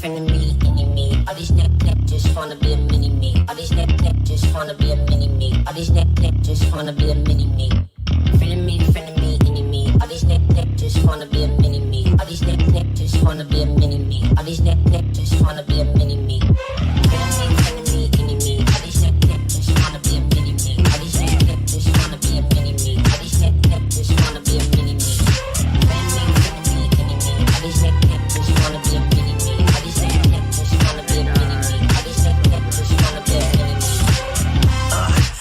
frenemy, enemy. All these neck just wanna be a mini me. All these neck just wanna be a mini me. All these neck just wanna be a mini me. Frenemy, enemy. All these neck just wanna be a mini me. All these neck just wanna be a mini me. All these neck just wanna be a mini me. Frenemy, enemy. All these neck just wanna be a mini me. All these neck just wanna be a mini me. All these neck just wanna be a mini me. Frenemy, enemy. All these neck just wanna be a mini me. All these neck just wanna be a mini me. All these neck just wanna be a mini me.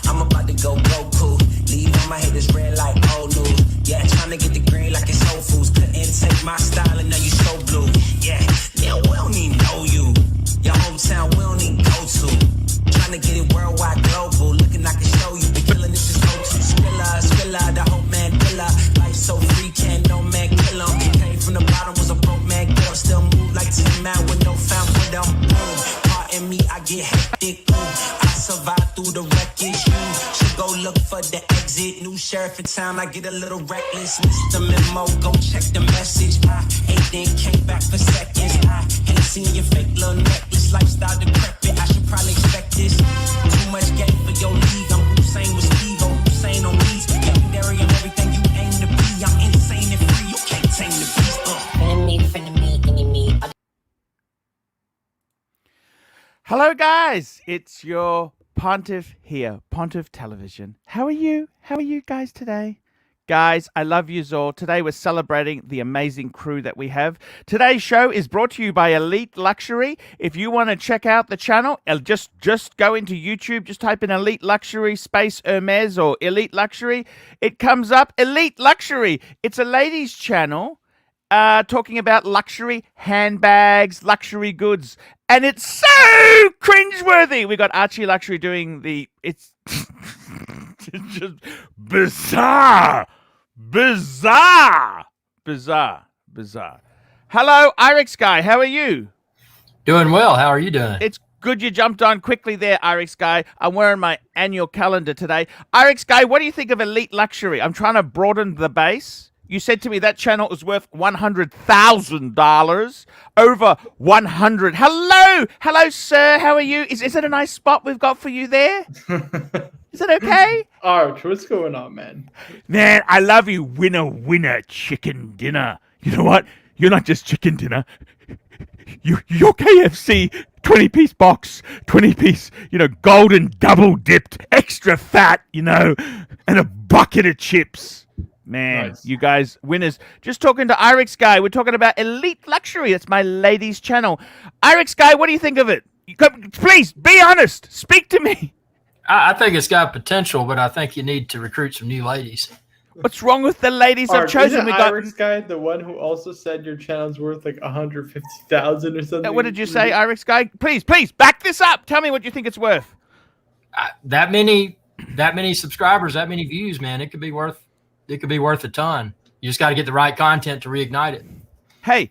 I'm about to go Goku. Leave on my head is red like old news. Yeah, trying to get the green like it's Whole Foods. Couldn't take my style and now you so blue. Yeah, we don't even know you. Your hometown we don't even go to. Trying to get it worldwide, global. Looking I can show you. The killing this is go-to. Spiller, the whole man killer. Life so free, can't no man kill 'em. Came from the bottom, was a broke man, girl. Still move like Tim Man with no found rhythm. Boom, pardon me, I get hectic. Ooh, I survive through the wreckage. You should go look for the exit. New sheriff in town, I get a little reckless. Mr. Memo, go check the message. I ain't then came back for seconds. I ain't seen your fake little necklace. Lifestyle decrepit, I should probably expect this. Too much game for your league. I'm Hussein with Steve, Hussein on these. Legendary on everything you aim to be. I'm insane and free, you can't tame the beast. Frenemy, enemy. Hello, guys. It's your Pontiff here, Pontiff Television. How are you? How are you guys today? Guys, I love you all. Today we're celebrating the amazing crew that we have. Today's show is brought to you by Elite Luxury. If you want to check out the channel, just go into YouTube. Just type in Elite Luxury space Hermes or Elite Luxury. It comes up. Elite Luxury. It's a ladies' channel talking about luxury handbags, luxury goods. And it's so cringeworthy. We got ArchieLuxury doing it's just bizarre. Hello, Irex Guy. How are you? Doing well. How are you doing? It's good you jumped on quickly there, Irex Guy. I'm wearing my annual calendar today. Irex Guy, what do you think of Elite Luxury? I'm trying to broaden the base. You said to me that channel is worth $100,000. Over 100. Hello, sir. How are you? Is it a nice spot we've got for you there? Is it okay? Arch, what's going on, man? Man, I love you. Winner, chicken dinner. You know what? You're not just chicken dinner. You're KFC 20-piece box, 20-piece, golden double dipped, extra fat, and a bucket of chips. Man, nice. You guys, winners. Just talking to Irex Guy. We're talking about Elite Luxury. That's my ladies' channel. Irex Guy, what do you think of it? Please, be honest. Speak to me. I think it's got potential, but I think you need to recruit some new ladies. What's wrong with the ladies I've chosen? We got Irex Guy, the one who also said your channel's worth like 150,000 or something. What did you say, Irex Guy? Please, back this up. Tell me what you think it's worth. That many subscribers, that many views, man. It could be worth a ton. You just got to get the right content to reignite it. Hey,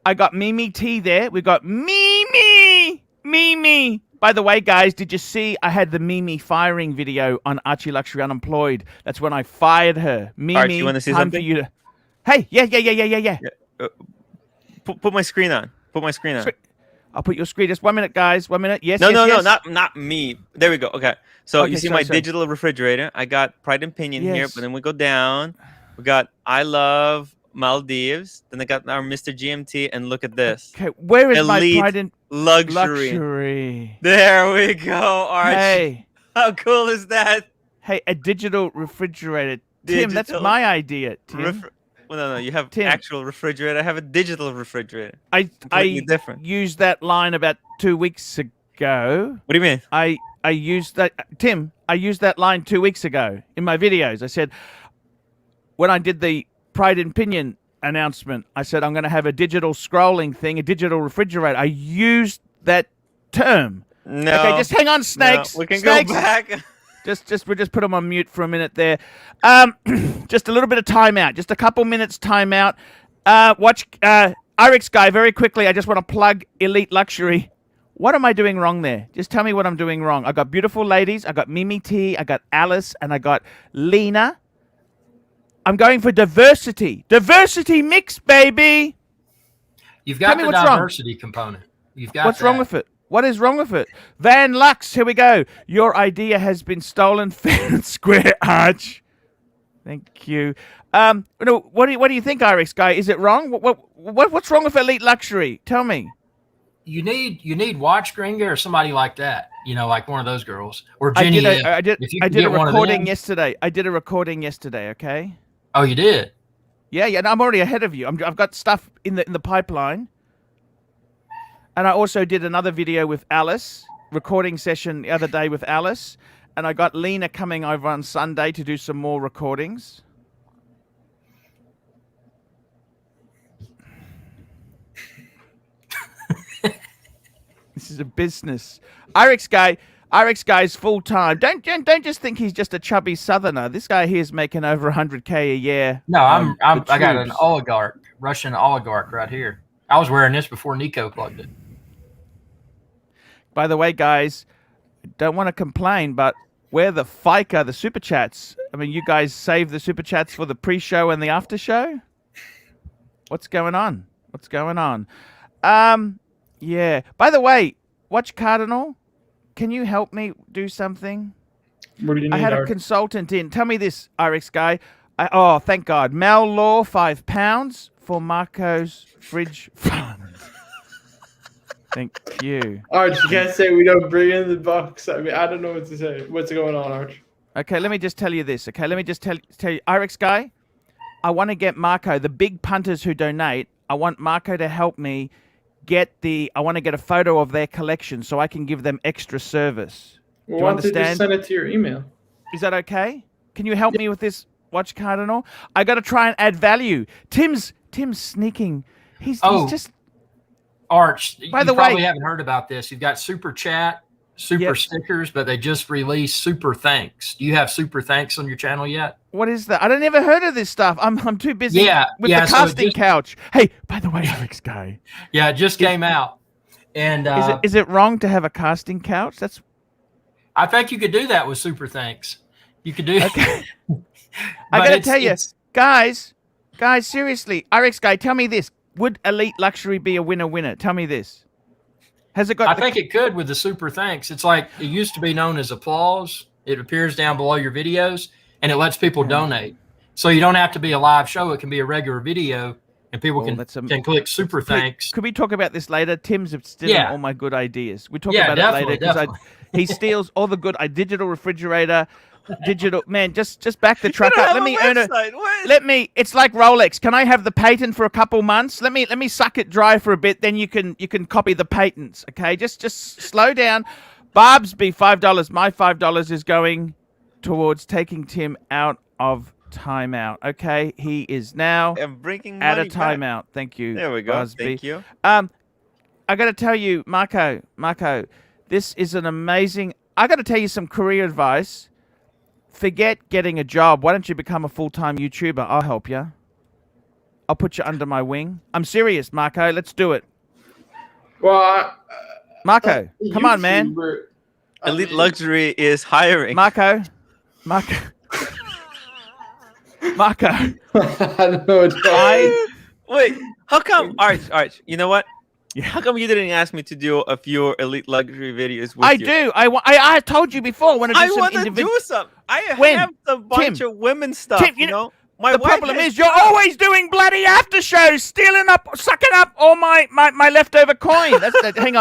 I got Mimi T there. We got Mimi. By the way, guys, did you see I had the Mimi firing video on ArchieLuxury Unemployed? That's when I fired her. Mimi, Archie, you want to see something? Hey, yeah. Put my screen on. I'll put your screen. Just 1 minute, guys. 1 minute. Yes. No, not me. There we go. Okay. So you see my digital refrigerator. I got Pride and Pinion here, but then we go down. We got I Love Maldives. Then I got our Mr. GMT, and look at this. Okay, where is Elite my Pride and Luxury? There we go, Archie. Hey, how cool is that? Hey, a digital refrigerator. Tim, that's my idea. Tim. Well, no, you have actual refrigerator. I have a digital refrigerator. I different. Used that line about 2 weeks ago. What do you mean? I used that, Tim. I used that line 2 weeks ago in my videos. I said when I did the Pride and Pinion announcement, I said I'm going to have a digital scrolling thing, a digital refrigerator. I used that term. No. Okay, just hang on, snakes. No, we can snakes. go back. We'll just put them on mute for a minute there. Just a little bit of timeout. Just a couple minutes timeout. Watch Irex Guy very quickly. I just want to plug Elite Luxury. What am I doing wrong there? Just tell me what I'm doing wrong. I got beautiful ladies. I got Mimi T. I got Alice, and I got Lena. I'm going for diversity. Diversity mix, baby. You've got the diversity component. You've got what's wrong with it? What is wrong with it? Van Lux, here we go. Your idea has been stolen fair and square, Arch. Thank you. What do you think, RX guy? Is it wrong? What's wrong with Elite Luxury? Tell me. You need Watch Gringer or somebody like that. You know, like one of those girls or Jenny. I did a recording yesterday. I did a recording yesterday. Okay. Oh, you did? Yeah. No, I'm already ahead of you. I've got stuff in the pipeline. And I also did another video with Alice, recording session the other day with Alice. And I got Lena coming over on Sunday to do some more recordings. This is a business. RX guy's full time. Don't just think he's just a chubby southerner. This guy here is making over 100K a year. No, I got an oligarch, Russian oligarch right here. I was wearing this before Nico plugged it. By the way, guys, don't want to complain, but where the FICA, the super chats? I mean, you guys save the super chats for the pre-show and the after show? What's going on? Yeah. By the way, Watch Cardinal, can you help me do something? What do you need? I had a consultant in. Tell me this, RX guy. Oh, thank God. Mal Law, £5 for Marco's fridge fund. Thank you. Arch, you can't say we don't bring in the box. I mean, I don't know what to say. What's going on, Arch? Okay, let me just tell you this. Okay, let me just tell you, RX guy, I want to get Marco, the big punters who donate, I want Marco to help me I want to get a photo of their collection so I can give them extra service. Well, Do you understand? Just send it to your email. Is that okay? Can you help me with this, Watch Cardinal? I got to try and add value. Tim's sneaking. He's just... Arch, by the way, probably haven't heard about this. You've got Super Chat, Super Stickers, but they just released Super Thanks. Do you have Super Thanks on your channel yet? What is that? I don't ever heard of this stuff. I'm too busy with the casting couch. Hey, by the way, RX guy. Yeah, it just came out. And is it wrong to have a casting couch? I think you could do that with Super Thanks. You could do. Okay. I gotta tell you, guys, seriously, RX guy, tell me this. Would Elite Luxury be a winner? Tell me this. Has it got? I think it could with the Super Thanks. It's like it used to be known as applause. It appears down below your videos, and it lets people donate. So you don't have to be a live show. It can be a regular video, and people can click Super Thanks. Could we talk about this later? Tim's stealing all my good ideas. We talk about it later because he steals all the good. Digital refrigerator. Digital man, just back the truck up. Let me earn it. It's like Rolex. Can I have the patent for a couple months? Let me suck it dry for a bit. Then you can copy the patents. Okay, just slow down. Barbsby, $5. My $5 is going towards taking Tim out of timeout. Okay, he is now I'm bringing out of timeout. Thank you. There we go. Barbsby. Thank you. I got to tell you, Marco, this is an amazing. I got to tell you some career advice. Forget getting a job. Why don't you become a full-time YouTuber? I'll help you. I'll put you under my wing. I'm serious, Marco. Let's do it. Well, Marco, come on, man. Elite Luxury is hiring. Marco. I don't know what Wait, how come? Arch, you know what? Yeah. How come you didn't ask me to do a few Elite Luxury videos with you? Do. I told you before. I want to do some. I have a bunch of women stuff, Tim, you know? The problem is you're always doing bloody after shows, sucking up all my leftover coin. Hang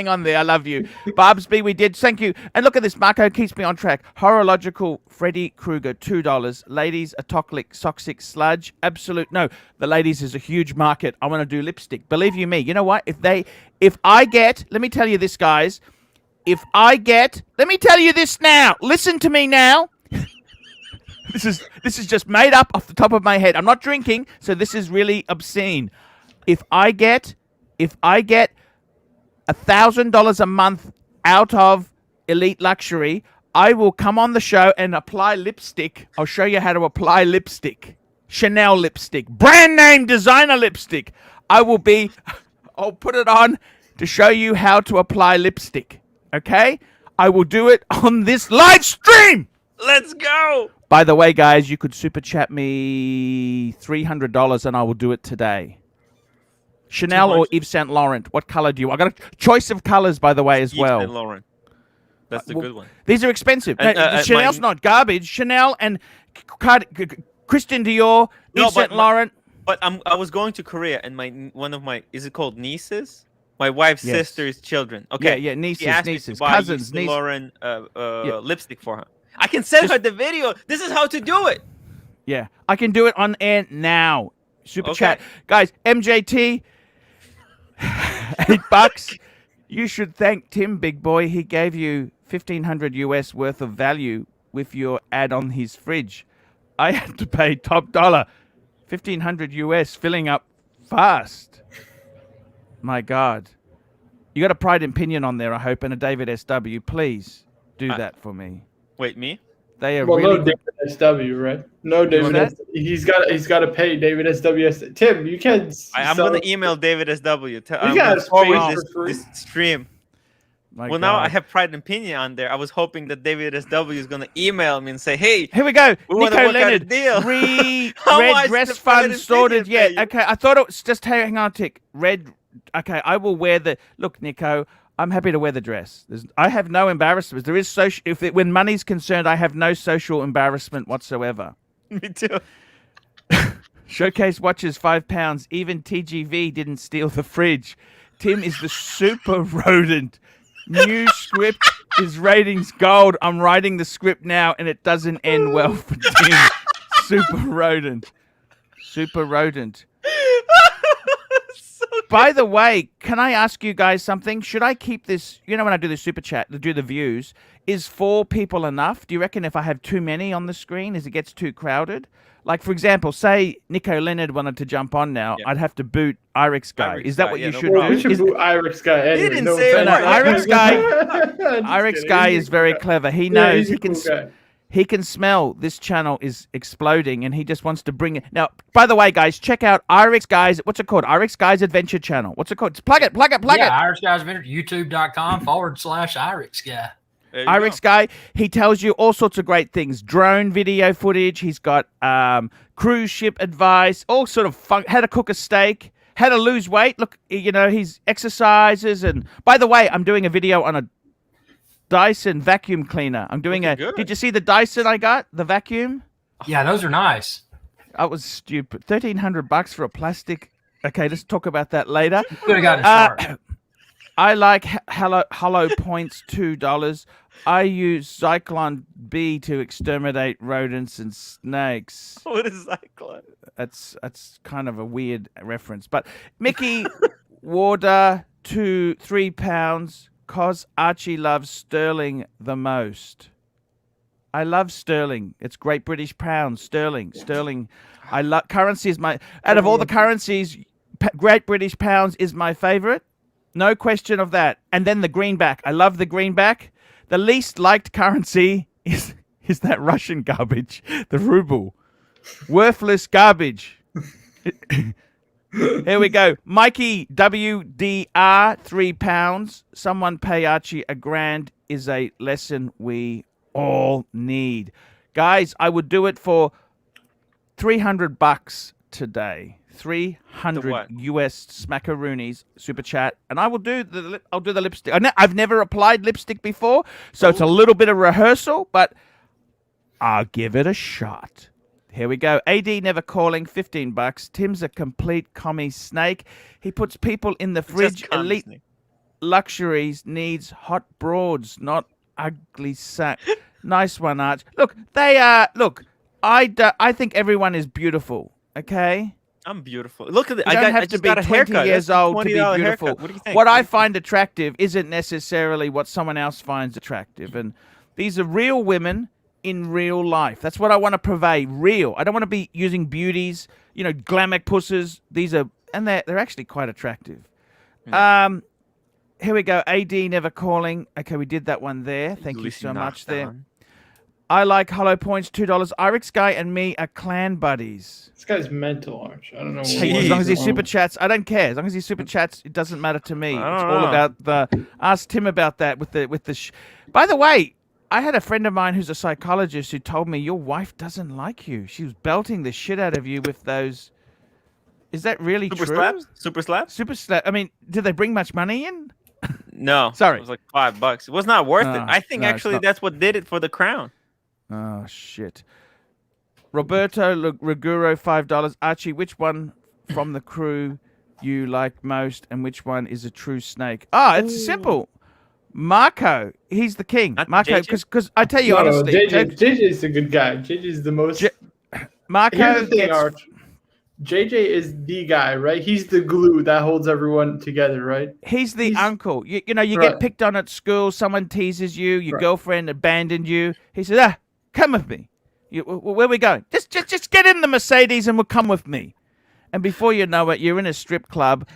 on there. I love you. Barbsby, we did. Thank you. And look at this. Marco keeps me on track. Horological Freddy Krueger, $2. Ladies, a toxic sludge. Absolute. No, the ladies is a huge market. I want to do lipstick. Believe you me. You know what? If I get, let me tell you this, guys. Let me tell you this now. Listen to me now. This is just made up off the top of my head. I'm not drinking, so this is really obscene. If I get $1,000 a month out of Elite Luxury, I will come on the show and apply lipstick. I'll show you how to apply lipstick. Chanel lipstick. Brand name designer lipstick. I'll put it on to show you how to apply lipstick. Okay? I will do it on this live stream. Let's go. By the way, guys, you could super chat me $300 and I will do it today. Chanel or Yves Saint Laurent? What color do you want? I got a choice of colors, by the way, as well. Yves Saint Laurent. That's the good one. These are expensive. Chanel's not garbage. Chanel and Christian Dior, Yves Saint Laurent. But I was going to Korea, and one of my, is it called nieces? My wife's sister's children. Okay. Yeah, nieces, cousins, nieces. Lauren lipstick for her. I can send her the video. This is how to do it. Yeah, I can do it on air now. Super chat, guys. MJT, $8. You should thank Tim, big boy. He gave you $1,500 US worth of value with your ad on his fridge. I had to pay top dollar, $1,500 US, filling up fast. My God. You got a Pride and Pinion on there, I hope, and a David SW. Please do that for me. Wait, me? They are really no David SW, right? No David SW. He's got to pay David SW. Tim, you can't. I'm gonna email David SW. You got to this stream. My well, God. now I have Pride and Pinion on there. I was hoping that David SW is gonna email me and say, "Hey, here we go, Nico Leonard. Deal. Red dress fund sorted yet? Okay, I thought it was just hang on a tick. Red. Okay, I will wear the look, Nico. I'm happy to wear the dress. I have no embarrassment. There is when money's concerned, I have no social embarrassment whatsoever. Me too. Showcase watches £5. Even TGV didn't steal the fridge. Tim is the super rodent. New script is ratings gold. I'm writing the script now, and it doesn't end well for Tim. Super rodent. Super rodent. By the way, can I ask you guys something? Should I keep this, when I do the super chat, to do the views, is 4 people enough? Do you reckon if I have too many on the screen, as it gets too crowded? Like, for example, say Nico Leonard wanted to jump on now, I'd have to boot Irix Guy. Is that what you should do? We should boot Irix Guy anyway. He didn't say Irix Guy is very clever. He knows he can smell this channel is exploding, and he just wants to bring it. Now, by the way, guys, check out Irix Guys. What's it called? Irix Guys Adventure Channel. What's it called? Plug it. Yeah, Irix Guys Adventure, youtube.com/Irix Guy. Irix Guy, he tells you all sorts of great things. Drone video footage. He's got cruise ship advice, all sort of fun, how to cook a steak, how to lose weight. Look, he's exercises. And by the way, I'm doing a video on a Dyson vacuum cleaner. I'm doing Did you see the Dyson I got? The vacuum? Yeah, those are nice. That was stupid. $1,300 for a plastic. Okay, let's talk about that later. Could have gotten a shark. I like Hollow Points, $2. I use Zyklon B to exterminate rodents and snakes. What is Zyklon? That's kind of a weird reference. But Mickey Warder, £3. Cause Archie loves sterling the most. I love sterling. It's Great British pounds. Sterling. I love currency is my. Out of all the currencies, Great British pounds is my favorite. No question of that. And then the greenback. I love the greenback. The least liked currency is that Russian garbage, the ruble. Worthless garbage. Here we go. Mikey WDR, £3. Someone pay Archie $1,000 is a lesson we all need. Guys, I would do it for $300 today. 300 US smackaroonies super chat, and I'll do the lipstick. I've never applied lipstick before, so it's a little bit of rehearsal, but I'll give it a shot. Here we go. AD never calling, $15. Tim's a complete commie snake. He puts people in the fridge. Elite luxuries needs hot broads, not ugly sack. Nice one, Arch. Look, they are. Look, I think everyone is beautiful. Okay. I'm beautiful. Look at it. You don't have to be 20 years old to be beautiful. What do you think? What I find attractive isn't necessarily what someone else finds attractive. And these are real women in real life. That's what I want to purvey. Real. I don't want to be using beauties, glamour pusses. These are, and they're actually quite attractive. Yeah. Here we go. AD never calling. Okay, we did that one there. Thank you so much there. I like Hollow Points, $2. Irix Guy and me are clan buddies. This guy's mental, Arch. I don't know. As long as he super chats, I don't care. As long as he super chats, it doesn't matter to me. It's all about the. Ask Tim about that with the. By the way, I had a friend of mine who's a psychologist who told me your wife doesn't like you. She was belting the shit out of you with those Is that really Super true? slaps? Super slaps? Super slap. I mean, did they bring much money in? No. Sorry. It was like $5. It was not worth it. I think no, actually that's what did it for the crown. Oh, shit. Roberto Reguro, $5. Archie, which one from the crew you like most and which one is a true snake? It's simple. Marco, he's the king. Not Marco, JJ? because I tell you honestly. JJ's a good guy. JJ's the most... Marco Here's the thing, Arch. JJ is the guy, right? He's the glue that holds everyone together, right? He's the uncle. You get picked on at school. Someone teases you. Your girlfriend abandoned you. He says, come with me. Where are we going? Just get in the Mercedes and we'll come with me. And before you know it, you're in a strip club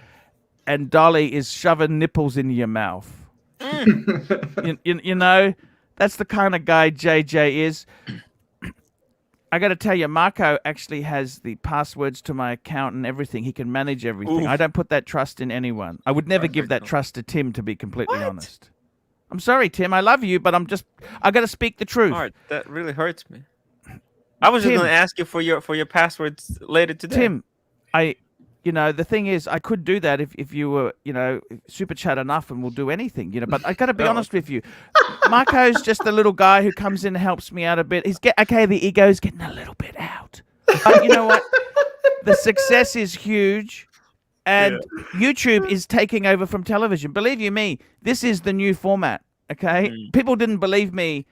and Dolly is shoving nipples in your mouth. You know, that's the kind of guy JJ is. I got to tell you, Marco actually has the passwords to my account and everything. He can manage everything. I don't put that trust in anyone. I would never give that trust to Tim, to be completely honest. I'm sorry, Tim. I love you, but I got to speak the truth. Art, that really hurts me. I was just going to ask you for your passwords later today. Tim, the thing is, I could do that if you were, super chat enough and will do anything, but I got to be honest with you. Marco's just the little guy who comes in and helps me out a bit. The ego's getting a little bit out. But you know what? The success is huge and YouTube is taking over from television. Believe you me, this is the new format, okay? People didn't believe me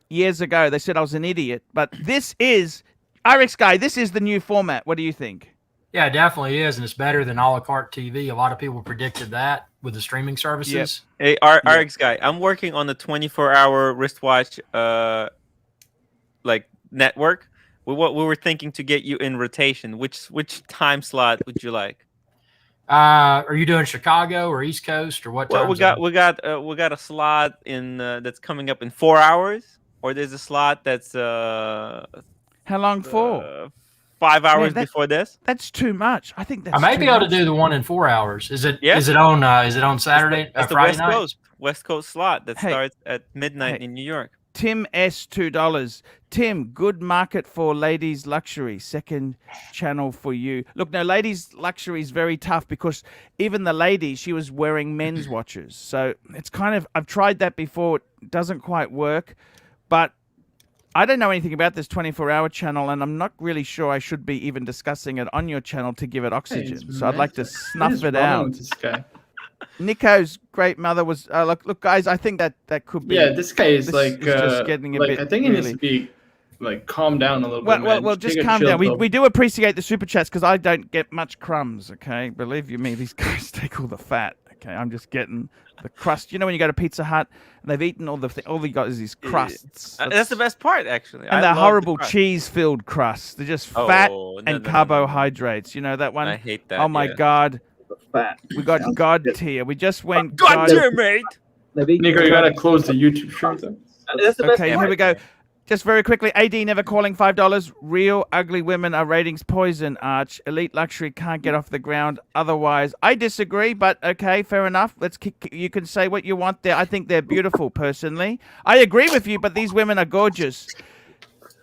years ago. They said I was an idiot, but this is, RX Guy, this is the new format. What do you think? Yeah, it definitely is, and it's better than a la carte TV. A lot of people predicted that with the streaming services. Hey, RX Guy, I'm working on the 24-hour wristwatch network. We were thinking to get you in rotation. Which time slot would you like? Are you doing Chicago or East Coast or what time? Well, we got a slot in that's coming up in 4 hours, or there's a slot that's how long for? 5 hours before this. That's too much. I think that's. I may be able to do the one in 4 hours. Is it? Yeah. Is it on Saturday? That's the Friday night? West Coast slot that starts at midnight in New York. Tim S, $2. Tim, good market for ladies luxury. Second channel for you. Look, now ladies luxury is very tough because even the lady, she was wearing men's watches. So it's kind of, I've tried that before. It doesn't quite work, but I don't know anything about this 24-hour channel, and I'm not really sure I should be even discussing it on your channel to give it oxygen. So I'd like to snuff it out. Nico's great mother was look, guys. I think that could be. Yeah, this guy is just getting a bit. I think he needs to be calm down a little bit. Well, just calm down. We do appreciate the super chats because I don't get much crumbs. Okay, believe you me, these guys take all the fat. Okay, I'm just getting the crust. You know when you go to Pizza Hut and they've eaten all they got is these crusts. That's the best part, actually. And they're horrible cheese-filled crusts. They're just fat and carbohydrates. You know that one? I hate that. Oh my God. Fat. We got God tier. We just went God tier, mate. Nico, you gotta close the YouTube shirt. Okay, here we go. Just very quickly, AD never calling $5. Real ugly women are ratings poison, Arch. Elite luxury can't get off the ground otherwise. I disagree, but okay, fair enough. You can say what you want there. I think they're beautiful, personally. I agree with you, but these women are gorgeous.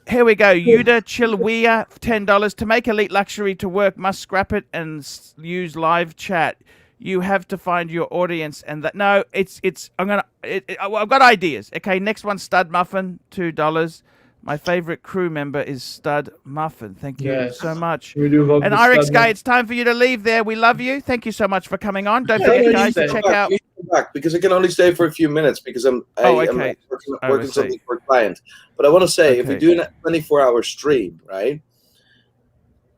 Here we go. Yuda Chilwea, $10. To make elite luxury to work, must scrap it and use live chat. You have to find your audience, and that. No, I've got ideas. Okay, next one, Stud Muffin, $2. My favorite crew member is Stud Muffin. Thank you so much. We do love and RX Guy, it's time for you to leave there. We love you. Thank you so much for coming on. Don't forget, guys, to check out. Back because I can only stay for a few minutes because I'm working something for a client. But I want to say, if we do a 24-hour stream, right?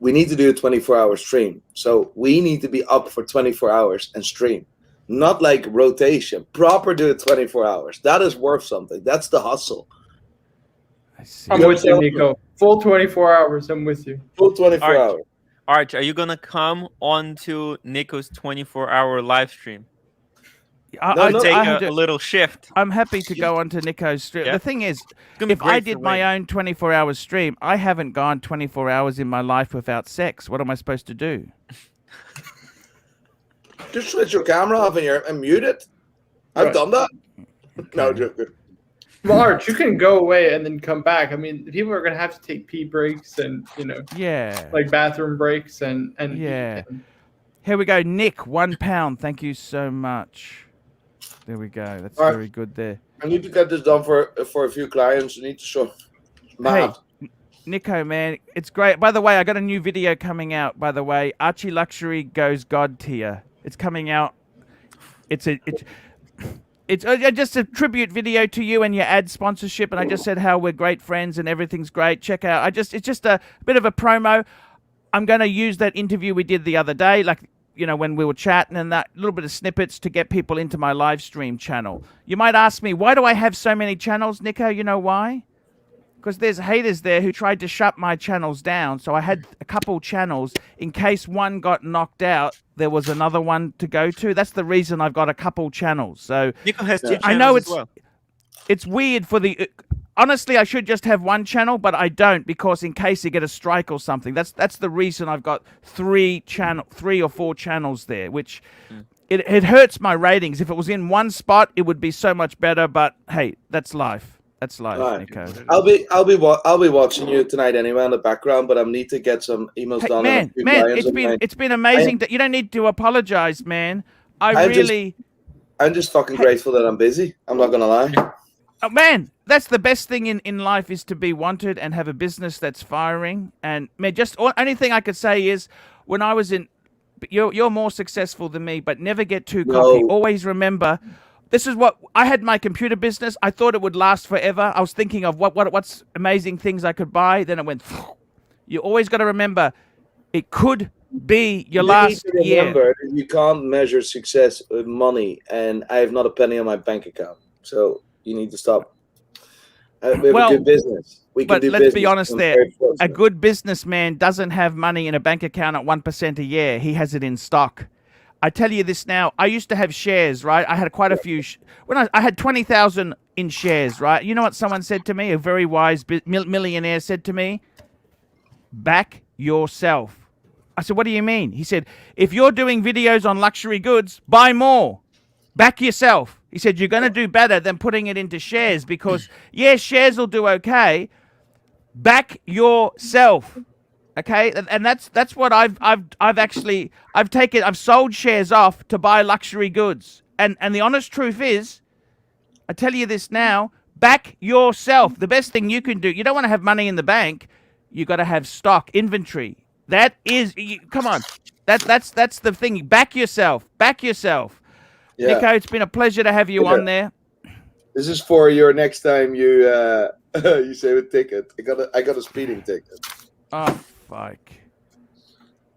We need to do a 24-hour stream. So we need to be up for 24 hours and stream. Not like rotation. Proper do it 24 hours. That is worth something. That's the hustle. I'm with you, Nico. Full 24 hours. I'm with you. Full 24 hours. Arch, are you going to come on to Nico's 24-hour live stream? I'll take a little shift. I'm happy to go on to Nico's stream. Yeah. The thing is, if I did my own 24-hour stream, I haven't gone 24 hours in my life without sex. What am I supposed to do? Just switch your camera off and mute it. I've done that. Okay. No, joking. Well, Arch, you can go away and then come back. I mean, people are gonna have to take pee breaks and like bathroom breaks and yeah. Here we go, Nick, £1. Thank you so much. There we go. That's very good there. I need to get this done for a few clients. I need to show. Hey, Nico, man, it's great. By the way, I got a new video coming out. By the way, ArchieLuxury goes God tier. It's coming out. It's just a tribute video to you and your ad sponsorship, and I just said how we're great friends and everything's great. Check out. It's just a bit of a promo. I'm going to use that interview we did the other day, like, when we were chatting, and that little bit of snippets to get people into my live stream channel. You might ask me, why do I have so many channels, Nico? You know why? Because there's haters there who tried to shut my channels down. So I had a couple channels in case one got knocked out. There was another one to go to. That's the reason I've got a couple channels. So Nico has 2 channels I know it's weird for the. Honestly, I should just have one channel, but I don't, because in case you get a strike or something. That's the reason I've got 3 or 4 channels there, which it hurts my ratings. If it was in one spot, it would be so much better. But hey, that's life. That's life, right. Nico. I'll be watching you tonight anyway in the background, but I need to get some emails done. Man, it's been amazing. That you don't need to apologize, man. I'm just fucking grateful that I'm busy. I'm not gonna lie. Oh, man, that's the best thing in life, is to be wanted and have a business that's firing. And man, only thing I could say is, when I was you're more successful than me, but never get too cocky. Always remember. This is what I had my computer business. I thought it would last forever. I was thinking of what's amazing things I could buy. Then it went. You always got to remember, it could be your last year. Remember, you can't measure success with money, and I have not a penny on my bank account. So you need to stop. We have a good business. But let's be honest there. A good businessman doesn't have money in a bank account at 1% a year. He has it in stock. I tell you this now, I used to have shares, right? I had quite a few. When I had 20,000 in shares, right? You know what someone said to me? A very wise millionaire said to me, back yourself. I said, what do you mean? He said, if you're doing videos on luxury goods, buy more. Back yourself. He said, you're going to do better than putting it into shares, because, shares will do okay. Back yourself. Okay, and that's what I've sold shares off to buy luxury goods. And the honest truth is, I tell you this now, back yourself. The best thing you can do, you don't want to have money in the bank, you got to have stock, inventory. That is, come on, that's the thing. Back yourself. Yeah. Nico, it's been a pleasure to have you on there. This is for your next time you you save a ticket. I got a speeding ticket. Oh. Fuck,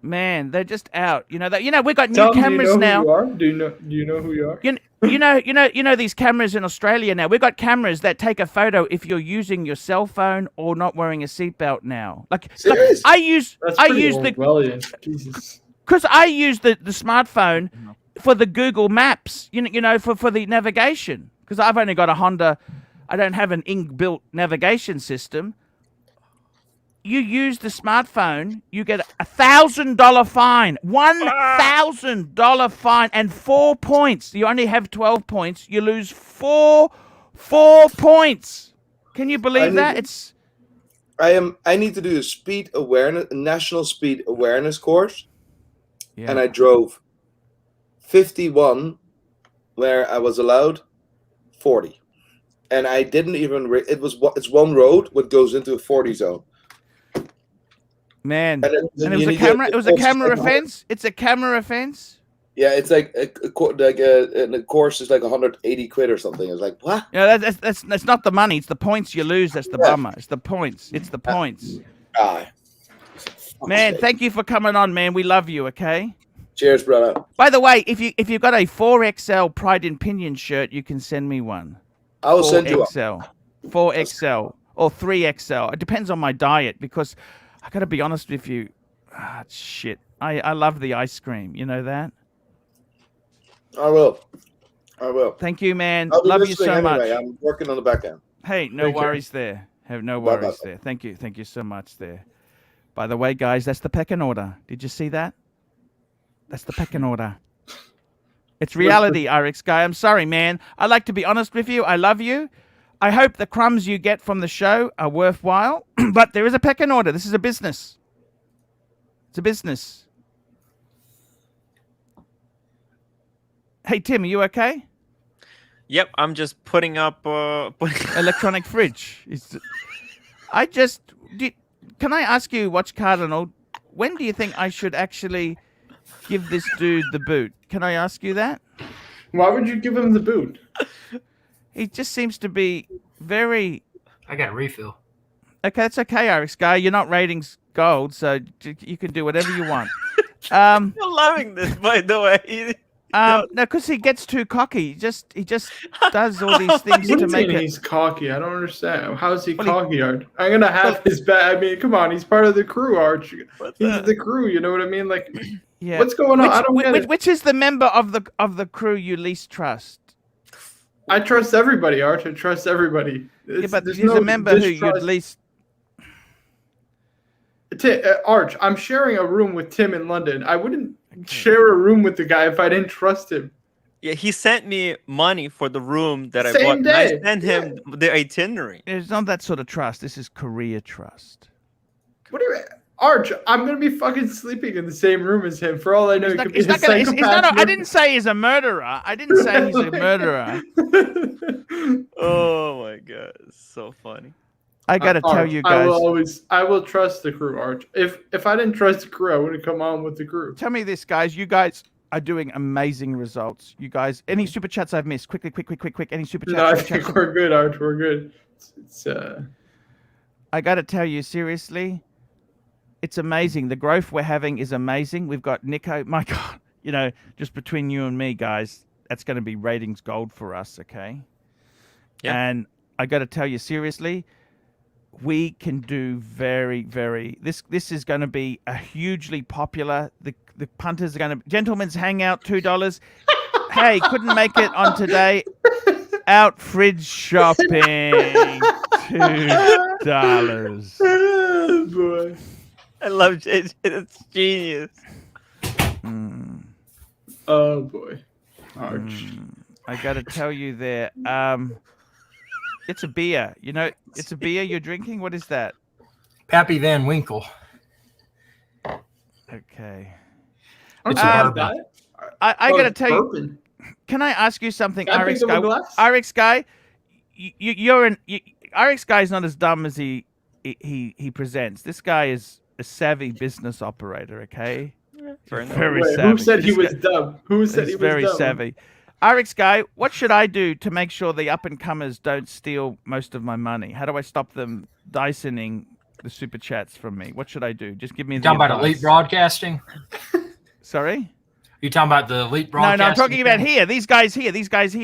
man, they're just out. We've got new cameras now. Do you know who you are? You know these cameras in Australia now. We've got cameras that take a photo if you're using your cell phone or not wearing a seatbelt now. I use because I use the smartphone for the Google Maps. For the navigation, because I've only got a Honda. I don't have an inbuilt navigation system. You use the smartphone, you get $1,000 fine, $1,000 fine, and 4 points. You only have 12 points. You lose four points. Can you believe that? I need to do a national speed awareness course, and I drove 51 where I was allowed 40, and I didn't even. It's one road what goes into a 40 zone. Man, and it was a camera. It was a camera offense. It's a camera offense. Yeah, it's like a course is like 180 quid or something. It's like what? Yeah, that's not the money. It's the points you lose. That's the bummer. It's the points. It's the points. Man, thank you for coming on, man. We love you. Okay. Cheers, brother. By the way, if you've got a 4XL Pride and Pinion shirt, you can send me one. I will send you one. 4XL or 3XL. It depends on my diet, because I gotta be honest with you. Shit. I love the ice cream. You know that? I will. Thank you, man. Love you so much. I'm working on the back end. Hey, no worries there. Have no worries there. Thank you. Thank you so much there. By the way, guys, that's the pecking order. Did you see that? That's the pecking order. It's reality, RX guy. I'm sorry, man. I like to be honest with you. I love you. I hope the crumbs you get from the show are worthwhile, but there is a pecking order. This is a business. It's a business. Hey, Tim, are you okay? Yep, I'm just putting up electronic fridge. Can I ask you, Watch Cardinal, when do you think I should actually give this dude the boot? Can I ask you that? Why would you give him the boot? He just seems to be very... I got a refill. Okay, that's okay, Alex Guy. You're not ratings gold, so you can do whatever you want. I'm loving this, by the way. No, because he gets too cocky. He just does all these things to make it. He's cocky. I don't understand. How is he cocky, Arch? I'm gonna have his back. I mean, come on. He's part of the crew, Arch. He's the crew. You know what I mean? Like, yeah. What's going on? I don't get it. Which is the member of the crew you least trust? I trust everybody, Arch. I trust everybody. But he's a member who you'd least. Arch, I'm sharing a room with Tim in London. I wouldn't share a room with the guy if I didn't trust him. Yeah, he sent me money for the room that I Same bought. day. I sent him the itinerary. It's not that sort of trust. This is career trust. What do you mean? Arch, I'm going to be fucking sleeping in the same room as him. For all I know, he could be a psychopath. I didn't say he's a murderer. I didn't say he's a murderer. Oh, my God. It's so funny. I got to tell you guys. I will trust the crew, Arch. If I didn't trust the crew, I wouldn't come on with the crew. Tell me this, guys. You guys are doing amazing results. You guys, any super chats I've missed? Quick. Any super chats? No, I think we're good, Arch. We're good. I got to tell you, seriously, it's amazing. The growth we're having is amazing. We've got Nico. My God, just between you and me, guys, that's going to be ratings gold for us, okay? Yeah. And I got to tell you, seriously, we can do very, very... This is going to be a hugely popular... The punters are going to... Gentlemen's Hangout, $2. Hey, couldn't make it on today. Out fridge shopping, $2. Oh, boy. I love it. It's genius. Oh, boy. Arch. I got to tell you there... It's a beer. It's a beer you're drinking? What is that? Pappy Van Winkle. Okay. It's a bourbon. I got to tell you, can I ask you something, RX Guy? RX Guy, RX Guy is not as dumb as he presents. This guy is a savvy business operator, okay? Very savvy. Who said he was dumb? Who said he was very dumb? Savvy. RX Guy, what should I do to make sure the up-and-comers don't steal most of my money? How do I stop them disoning the super chats from me? What should I do? Just give me the talking about elite broadcasting? Sorry? You talking about the elite broadcasting? No, I'm talking about here. These guys here.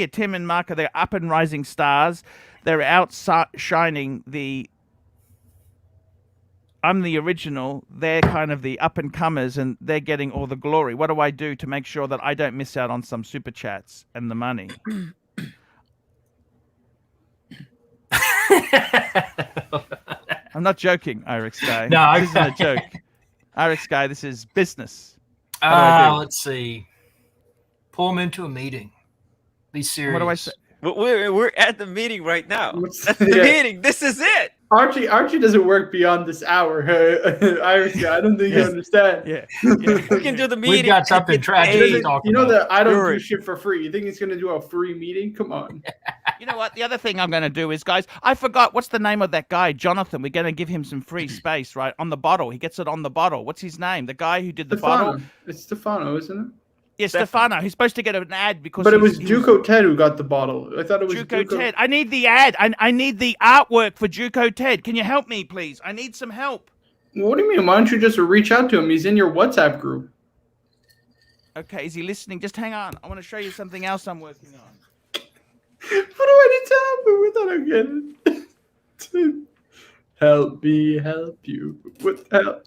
Tim and Mark, they're up and rising stars. They're outshining the... I'm the original. They're kind of the up-and-comers, and they're getting all the glory. What do I do to make sure that I don't miss out on some super chats and the money? I'm not joking, RX Guy. No, this isn't a joke. RX Guy, this is business. Let's see. Pull them into a meeting. Be serious. What do I say? We're at the meeting right now. That's the meeting. This is it. Archie doesn't work beyond this hour. Irish guy, I don't think you understand. Yeah. We can do the meeting. We've got something tragic to talk about. You know that I don't do shit for free. You think he's going to do a free meeting? Come on. You know what? The other thing I'm going to do is, guys, I forgot. What's the name of that guy? Jonathan. We're going to give him some free space, right? On the bottle. He gets it on the bottle. What's his name? The guy who did the bottle? It's Stefano, isn't it? Yeah, Stefano. He's supposed to get an ad because. But it was Juco Ted who got the bottle. I thought it was Juco Ted. I need the ad. I need the artwork for Juco Ted. Can you help me, please? I need some help. What do you mean? Why don't you just reach out to him? He's in your WhatsApp group. Okay, is he listening? Just hang on. I want to show you something else I'm working on. What do I need to help him with? I don't get it. Help me help you. What the hell?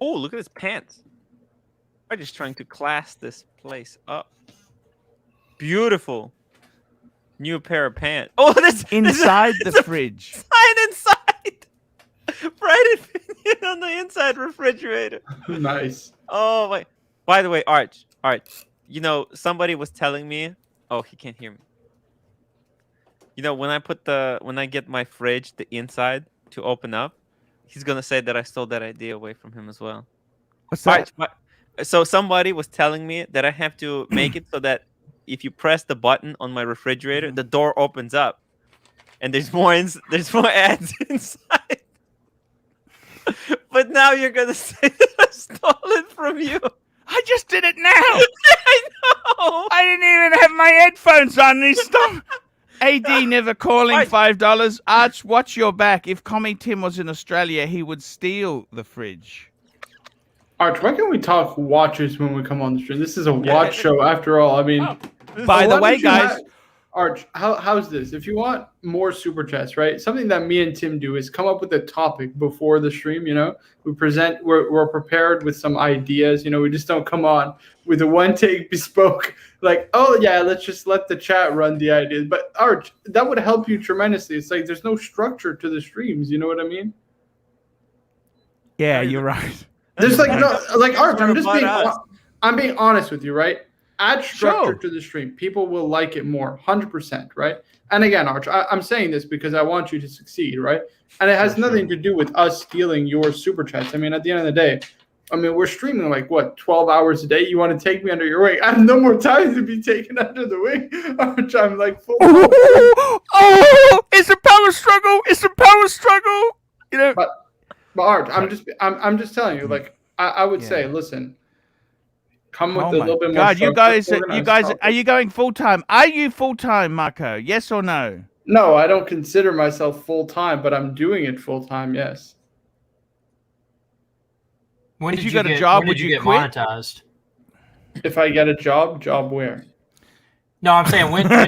Oh, look at his pants. I'm just trying to class this place up. Beautiful. New pair of pants. Oh, this inside the fridge. Sign inside. Right on the inside refrigerator. Nice. Oh, wait. By the way, Arch, All right. You know, somebody was telling me. Oh, he can't hear me. You know, when I get my fridge, the inside to open up, he's gonna say that I stole that idea away from him as well. What's that? All right, so somebody was telling me that I have to make it so that if you press the button on my refrigerator, the door opens up, and there's more ads inside. But now you're gonna say that I stole it from you. I just did it now. I know. I didn't even have my headphones on. These stuff. AD never calling $5. Arch, watch your back. If Commie Tim was in Australia, he would steal the fridge. Arch, why can't we talk watches when we come on the stream? This is a watch show after all. I mean, by the way, guys. Arch, how's this? If you want more super chats, right? Something that me and Tim do is come up with a topic before the stream. You know, we're prepared with some ideas. You know, we just don't come on with a one take bespoke. Like, oh yeah, let's just let the chat run the ideas. But Arch, that would help you tremendously. It's like there's no structure to the streams. You know what I mean? Yeah, you're right. There's like no like Arch. I'm being honest with you, right? Add structure to the stream. People will like it more, 100%, right? And again, Arch, I'm saying this because I want you to succeed, right? And it has nothing to do with us stealing your super chats. I mean, at the end of the day, I mean, we're streaming like, what, 12 hours a day? You want to take me under your wing? I have no more time to be taken under the wing, Arch. I'm like, full. Oh, it's a power struggle. It's a power struggle. You know. But Arch, I'm just telling you, like, I would say, listen. Come with a little bit more. God, you guys, are you going full time? Are you full time, Marco? Yes or no? No, I don't consider myself full time, but I'm doing it full time. Yes. When did you get a job? Would you get monetized? If I get a job where? No, I'm saying when I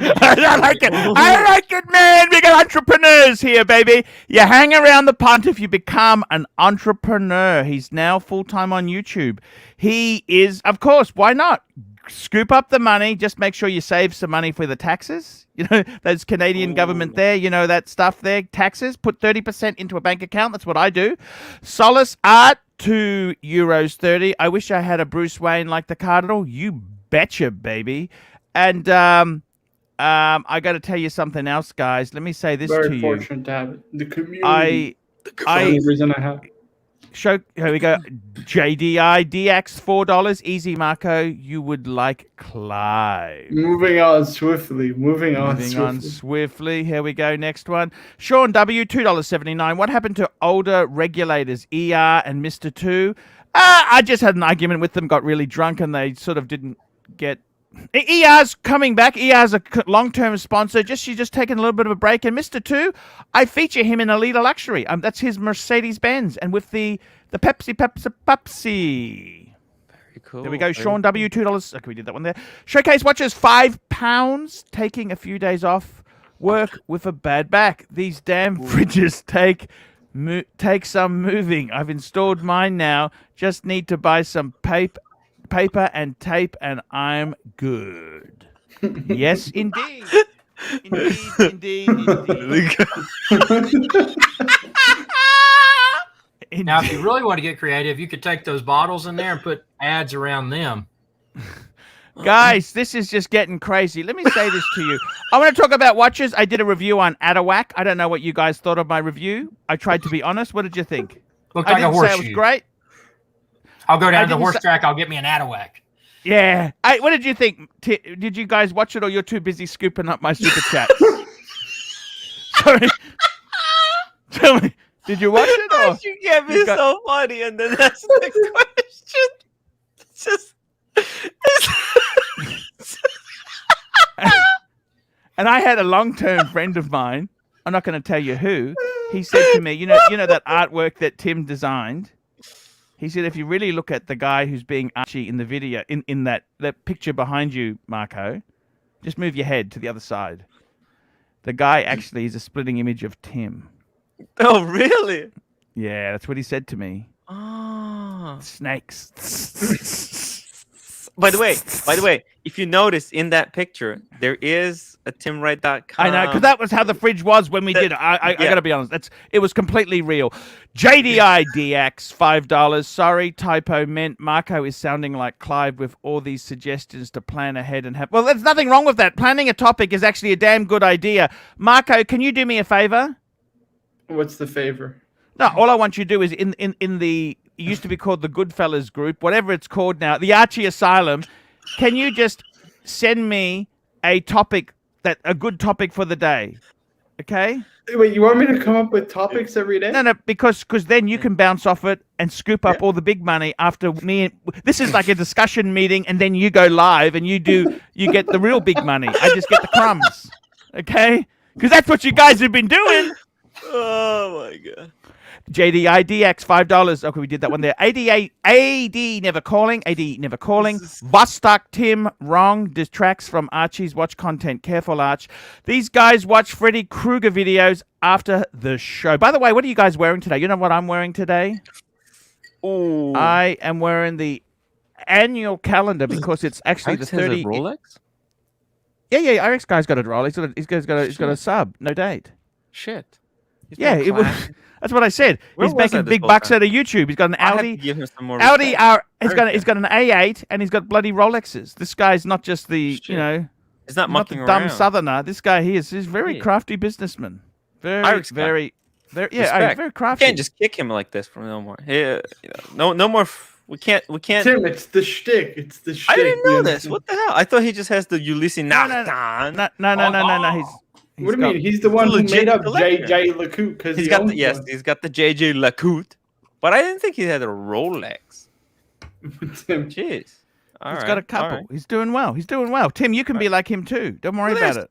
like it. I like it, man. We got entrepreneurs here, baby. You hang around the Pontiff, you become an entrepreneur. He's now full-time on YouTube. He is, of course, why not? Scoop up the money. Just make sure you save some money for the taxes. You know, those Canadian government there, you know, that stuff there. Taxes, put 30% into a bank account. That's what I do. Solace Art, €2.30. I wish I had a Bruce Wayne like the Cardinal. You betcha, baby. And I got to tell you something else, guys. Let me say this to you. Very fortunate to have it. The community. The only reason I have. Here we go. JDI DX $4. Easy, Marco. You would like Clive. Moving on swiftly. Here we go. Next one. Sean W. $2.79. What happened to older regulators, ER and Mr. 2? I just had an argument with them. Got really drunk, and they sort of didn't get. ER's coming back. ER's a long-term sponsor. She's just taking a little bit of a break. And Mr. 2, I feature him in ArchieLuxury. That's his Mercedes-Benz. And with the Pepsi. Very cool. There we go. Sean W, $2. Okay, we did that one there. Showcase watches, £5. Taking a few days off work with a bad back. These damn fridges take some moving. I've installed mine now. Just need to buy some paper and tape, and I'm good. Yes, indeed. Indeed. Now, if you really want to get creative, you could take those bottles in there and put ads around them. Guys, this is just getting crazy. Let me say this to you. I want to talk about watches. I did a review on Adawak. I don't know what you guys thought of my review. I tried to be honest. What did you think? Looked like a horseshoe. Say it was great. I'll go down to the horse track. I'll get me an Adawak. Yeah. What did you think? Did you guys watch it, or you're too busy scooping up my super chats? Sorry. Tell me, did you watch it? Or you get me so funny, and then that's the question. And I had a long-term friend of mine. I'm not going to tell you who. He said to me, you know that artwork that Tim designed. He said, if you really look at the guy who's being Archie in the video, in that picture behind you, Marco, just move your head to the other side. The guy actually is a splitting image of Tim. Oh, really? Yeah, that's what he said to me. Oh. Snakes. By the way, if you notice in that picture, there is timwright.com. I know, because that was how the fridge was when we did it. I got to be honest. It was completely real. JDIDX, $5. Sorry, typo meant Marco is sounding like Clive with all these suggestions to plan ahead and have... Well, there's nothing wrong with that. Planning a topic is actually a damn good idea. Marco, can you do me a favor? What's the favor? No, all I want you to do is in the... It used to be called the Goodfellas group, whatever it's called now, the Archie Asylum. Can you just send me a topic, a good topic for the day? Okay? Wait, you want me to come up with topics every day? No, because then you can bounce off it and scoop up all the big money after me. This is like a discussion meeting, and then you go live and you get the real big money. I just get the crumbs. Okay? Because that's what you guys have been doing. Oh my god. JDIDX, $5. Okay, we did that one there. AD never calling. Vostok Tim, wrong. Distracts from Archie's watch content. Careful, Arch. These guys watch Freddy Krueger videos after the show. By the way, what are you guys wearing today? You know what I'm wearing today? Oh, I am wearing the annual calendar because it's actually the 30. Rolex? Yeah. RX guy's got a Rolex. He's got a sub. No date. Shit. Yeah, it was. That's what I said. He's making big bucks out of YouTube. He's got an Audi. Give him some more Audi R. He's got an A8 and he's got bloody Rolexes. This guy's not just the He's not mucking the dumb around. Southerner. This guy he's very crafty businessman. Very very crafty. You can't just kick him like this from no more. Yeah, no more. We can't. Tim, it's the shtick. It's the shtick. I didn't know this. What the hell? I thought he just has the Ulysses. No. What do you mean? He's the one who made up JJ LeCoute because he's got the JJ LeCoute, but I didn't think he had a Rolex. Tim, jeez, He's got a couple. Right. He's doing well. Tim, you can be like him too. Don't worry about it.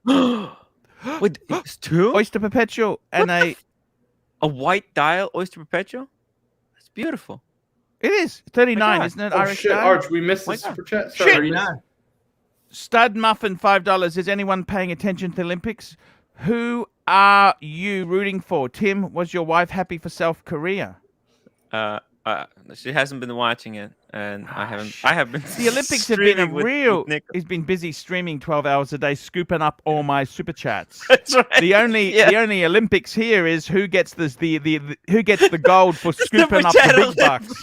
Wait, it's two Oyster Perpetual and a white dial Oyster Perpetual. That's beautiful. It is 39, isn't it? Oh shit, Arch, we missed the super chat. Shit. 39. Stud Muffin, $5. Is anyone paying attention to the Olympics? Who are you rooting for? Tim, was your wife happy for South Korea? She hasn't been watching it, and I have been. The Olympics have been He's been busy streaming 12 hours a day, scooping up all my super chats. That's right. The only Olympics here is who gets who gets the gold for scooping up the big bucks.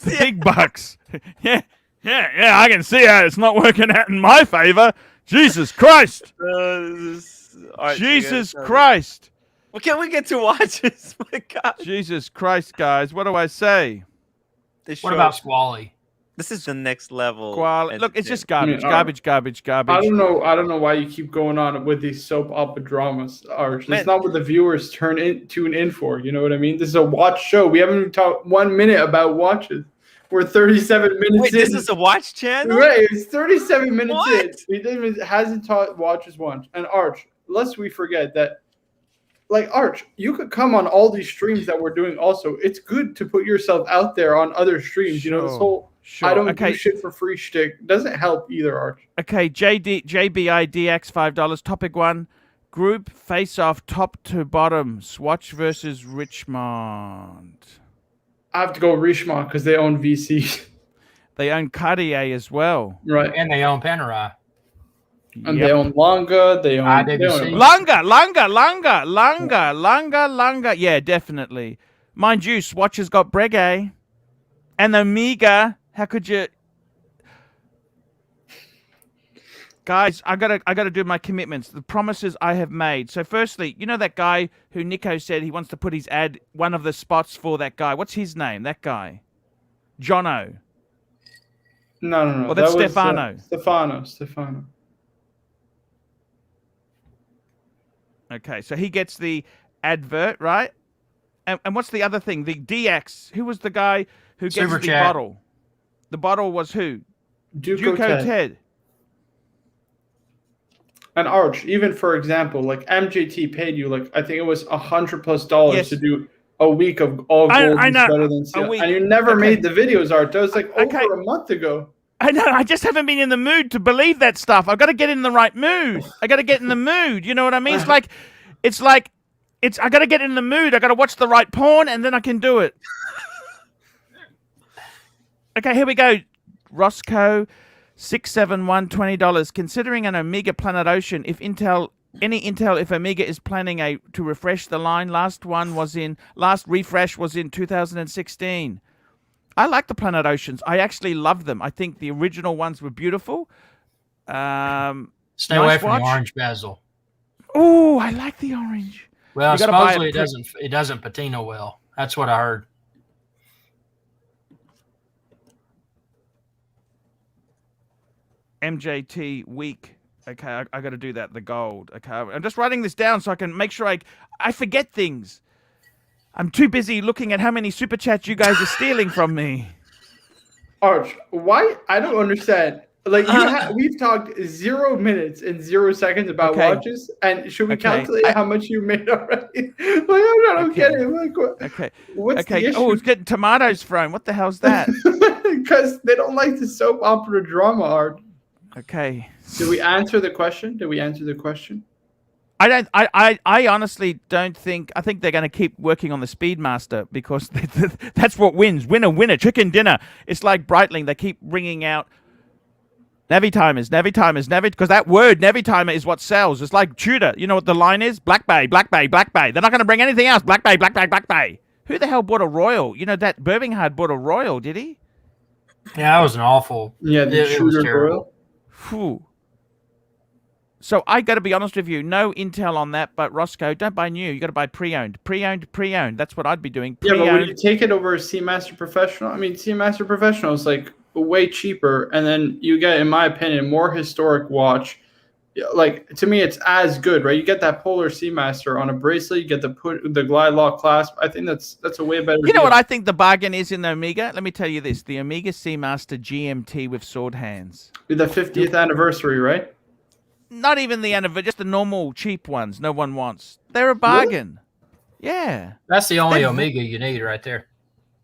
The big bucks. Yeah. I can see how it's not working out in my favor. Jesus Christ! Jesus Christ! Well, can we get to watches? My God! Jesus Christ, guys! What do I say? What about Squally? This is the next level. Squally. Look, it's just garbage. Garbage. I don't know why you keep going on with these soap opera dramas, Arch. It's not what the viewers tune in for. You know what I mean? This is a watch show. We haven't even talked 1 minute about watches. We're 37 minutes in. Wait, this is a watch channel? Right, it's 37 minutes in. He hasn't taught watches once. And Arch, lest we forget that, like, Arch, you could come on all these streams that we're doing also. It's good to put yourself out there on other streams. You know, this whole I don't do shit for free shtick doesn't help either, Arch. Okay, JBIDX, $5. Topic 1, group face-off top to bottom, Swatch versus Richmond. I have to go Richemont because they own VC. They own Cartier as well. Right. And they own Panerai. And they own Longa. They own Longa. Yeah, definitely. Mind you, Swatch has got Breguet. And Omega. How could you... Guys, I gotta do my commitments, the promises I have made. So firstly, you know that guy who Nico said he wants to put his ad, one of the spots for that guy. What's his name? That guy, Jono. No. Well, that's Stefano. Stefano. Okay, so he gets the advert, right? And what's the other thing? The DX. Who was the guy who gets the bottle? The bottle was who? Duco Ted. And Arch, even for example, like MJT paid you like I think it was $100+ to do a week of all gold better than silver, and you never made the videos, Arch. That was like over a month ago. I know. I just haven't been in the mood to believe that stuff. I've got to get in the right mood. I got to get in the mood. You know what I mean? It's like I got to get in the mood. I got to watch the right porn, and then I can do it. Okay, here we go. Roscoe. 671 $20. Considering an Omega Planet Ocean, if Omega is planning to refresh the line, last refresh was in 2016. I like the Planet Oceans. I actually love them. I think the original ones were beautiful. Stay away from the orange bezel. Oh, I like the orange. Well, supposedly it doesn't patina well. That's what I heard. MJT weak. Okay, I got to do that. The gold. Okay, I'm just writing this down so I can make sure I forget things. I'm too busy looking at how many super chats you guys are stealing from me. Arch, why? I don't understand. Like we've talked 0 minutes and 0 seconds about watches, and should we calculate how much you made already? Like I'm kidding. Like, what's the issue? Oh, it's getting tomatoes thrown. What the hell's that? Because they don't like the soap opera drama art. Okay. Did we answer the question? I honestly don't think. I think they're going to keep working on the Speedmaster because that's what wins. Winner, chicken dinner. It's like Breitling. They keep bringing out Navi timers, because that word Navi timer is what sells. It's like Tudor. You know what the line is? Black Bay. They're not going to bring anything else. Black Bay. Who the hell bought a Royal? You know that Burbinghard bought a Royal, did he? Yeah, that was an awful. Yeah, it was terrible. Whew. So I got to be honest with you, no intel on that, but Roscoe, don't buy new. You got to buy pre-owned. That's what I'd be doing. Pre-owned. Yeah, but would you take it over a Seamaster Professional? I mean, Seamaster Professional is like way cheaper, and then you get, in my opinion, more historic watch. Like, to me, it's as good, right? You get that Polar Seamaster on a bracelet. You get the glide lock clasp. I think that's a way better. You know what I think the bargain is in the Omega? Let me tell you this: the Omega Seamaster GMT with sword hands. With the 50th anniversary, right? Not even the anniversary, just the normal cheap ones no one wants. They're a bargain. Really? Yeah. That's the only Omega you need right there.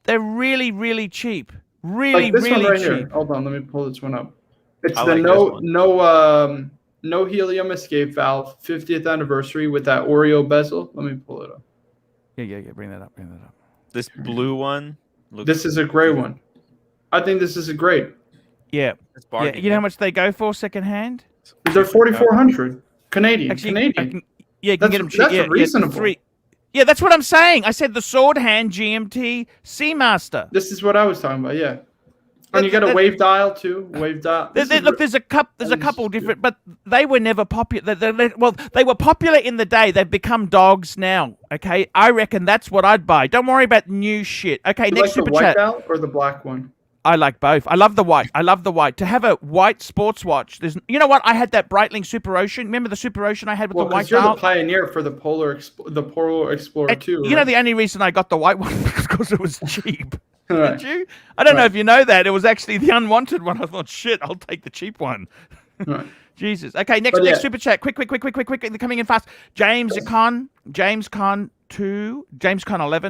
They're really, really cheap. Really, like this really one right cheap. Here. Hold on, let me pull this one up. It's the no helium escape valve 50th anniversary with that Oreo bezel. Let me pull it up. Yeah. Bring that up. This blue one. This is a gray one. I think this is a great. Yeah. You know how much they go for secondhand? They're 4,400 Canadian. Actually, Canadian. You can get them cheap. That's reasonable. Yeah, that's what I'm saying. I said the sword hand GMT Seamaster. This is what I was talking about. Yeah. And you got a wave dial too. Wave dial. Look, there's a couple different, but they were never popular. They were popular in the day. They've become dogs now. Okay, I reckon that's what I'd buy. Don't worry about new shit. Okay, you next like super the white chat. dial or the black one? I like both. I love the white. To have a white sports watch, you know what? I had that Breitling Super Ocean. Remember the Super Ocean I had with the white you're dial? The pioneer for the Polar Explorer too. You know the only reason I got the white one was because it was cheap. Right. Did you? I don't know if you know that. It was actually the unwanted one. I thought, shit, I'll take the cheap one. Right. Jesus. Okay, next super chat. Quick. They're coming in fast. James Con 11,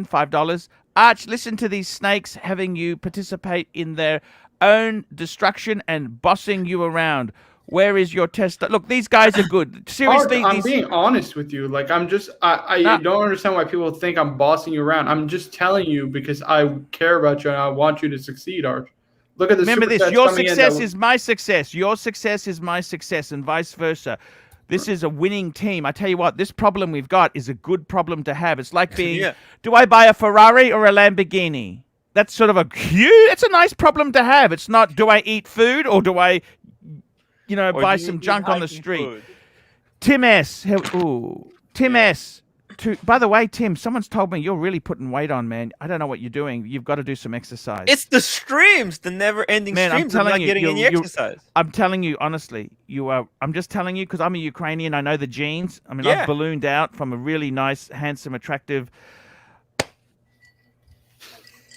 $5. Arch, listen to these snakes having you participate in their own destruction and bossing you around. Where is your tester? Look, these guys are good. Seriously, I'm being honest with you. Like, I don't understand why people think I'm bossing you around. I'm just telling you because I care about you and I want you to succeed, Arch. Look at this. Remember this: your success is my success. Your success is my success, and vice versa. This is a winning team. I tell you what, this problem we've got is a good problem to have. It's like being, do I buy a Ferrari or a Lamborghini? That's sort of it's a nice problem to have. It's not, do I eat food or do I, buy some junk on the street? Food. Tim S. Tim S. By the way, Tim, someone's told me you're really putting weight on, man. I don't know what you're doing. You've got to do some exercise. It's the streams, the never-ending streams. I'm not getting any exercise. I'm telling you, honestly, you are. I'm just telling you because I'm a Ukrainian. I know the genes. I mean, I've ballooned out from a really nice, handsome, attractive.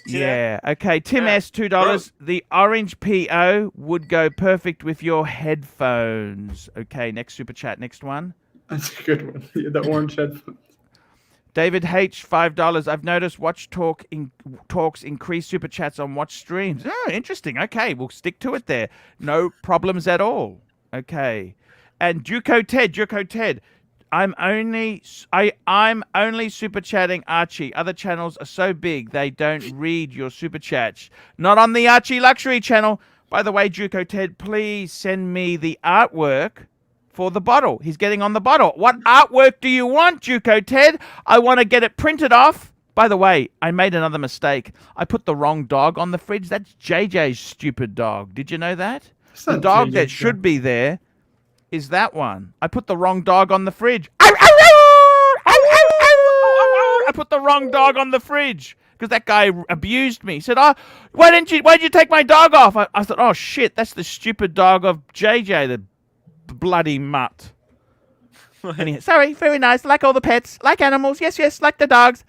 Yeah. Okay. Tim S. $2. The orange PO would go perfect with your headphones. Okay. Next super chat. Next one. That's a good one. Yeah, the orange headphones. David H. $5. I've noticed Watch Talks increase super chats on Watch streams. Oh, interesting. Okay, we'll stick to it there. No problems at all. Okay. And Juco Ted. I'm only super chatting Archie. Other channels are so big they don't read your super chats. Not on the ArchieLuxury channel. By the way, Juco Ted, please send me the artwork for the bottle. He's getting on the bottle. What artwork do you want, Juco Ted? I want to get it printed off. By the way, I made another mistake. I put the wrong dog on the fridge. That's JJ's stupid dog. Did you know that? The dog that should be there is that one. I put the wrong dog on the fridge. I put the wrong dog on the fridge because that guy abused me. He said, "Oh, why'd you take my dog off?" I thought, "Oh shit, that's the stupid dog of JJ, the bloody mutt." Anyhow, sorry, very nice. Like all the pets, like animals. Yes, yes, like the dogs.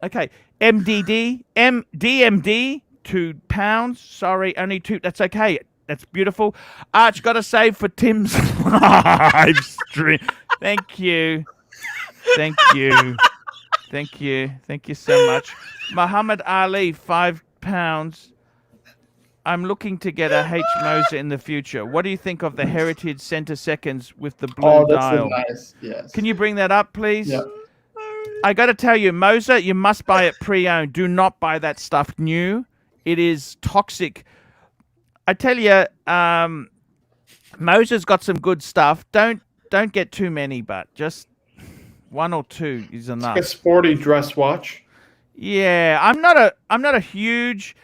Okay, DMD, £2. Sorry, only 2. That's okay. That's beautiful. Arch, got to save for Tim's live stream. Thank you. Thank you. Thank you. Thank you so much. Muhammad Ali, £5. I'm looking to get a H Moser in the future. What do you think of the Heritage Center Seconds with the blue dial? Nice. Yes. Can you bring that up, please? Yeah. I got to tell you, Moser, you must buy it pre-owned. Do not buy that stuff new. It is toxic. I tell you, Moser's got some good stuff. Don't get too many, but just 1 or 2 is enough. It's like a sporty dress watch. Yeah, I'm not a huge.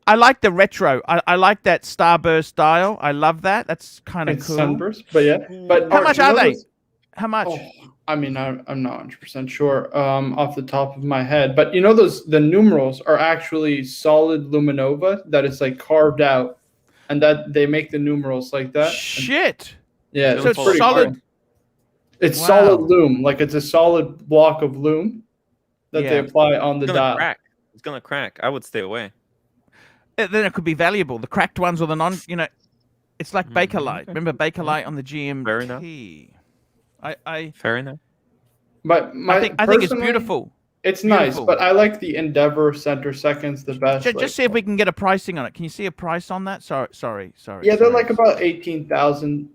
I like the retro. I like that starburst dial. I love that. That's kind of cool. Sunburst, but yeah. But how much are they? How much? Oh, I mean, I'm not 100% sure off the top of my head. But you know, the numerals are actually solid luminova that is like carved out, and that they make the numerals like that. Shit. Yeah, so it's solid. Cool. It's solid loom, like it's a solid block of loom that they apply on the dial. It's gonna crack. I would stay away. Then it could be valuable. The cracked ones or the non, it's like Bakelite. Remember Bakelite on the GMT? Fair enough. Fair enough. But I think it's beautiful. It's nice, but I like the Endeavor Center Seconds the best. Just see if we can get a pricing on it. Can you see a price on that? Sorry. Yeah, they're like about 18,000.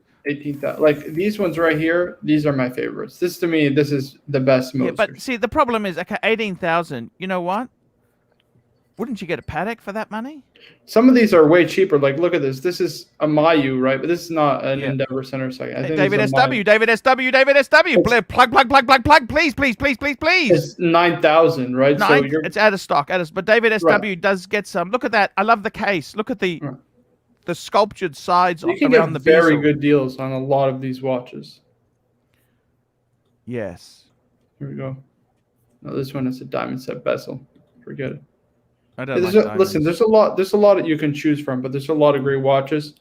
Like these ones right here, these are my favorites. This to me, this is the best Moser. Yeah, but see, the problem is, okay, 18,000. You know what? Wouldn't you get a paddock for that money? Some of these are way cheaper. Like, look at this. This is a Mayu, right? But this is not an Endeavor Center Second. I think David SW. Plug. Please. It's 9,000, right? So it's out of stock. But David SW does get some. Look at that. I love the case. Look at the sculptured sides you can around get the very bezel. good deals on a lot of these watches. Yes. Here we go. No, this one is a diamond set bezel. Forget it. I don't listen, there's a lot that you can choose from, but there's a lot of great watches.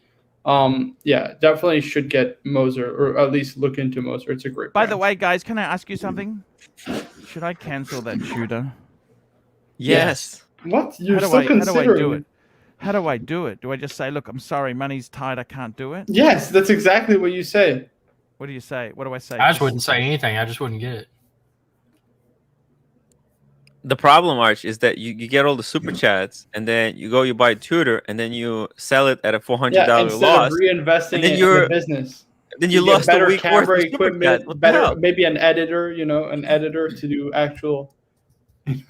Yeah, definitely should get Moser, or at least look into Moser. It's a great brand. By the way, guys, can I ask you something? Should I cancel that shooter? Yes. What? You're still considering? How do I do it? Do I just say, look, I'm sorry, money's tight, I can't do it? Yes, that's exactly what you say. What do you say? What do I say? I just wouldn't say anything. I just wouldn't get it. The problem, Arch, is that you get all the super chats, and then you buy a tutor, and then you sell it at a $400 loss. Of reinvesting and then in the business. Then you lost better a week camera worth of equipment, better maybe an editor, to do actual.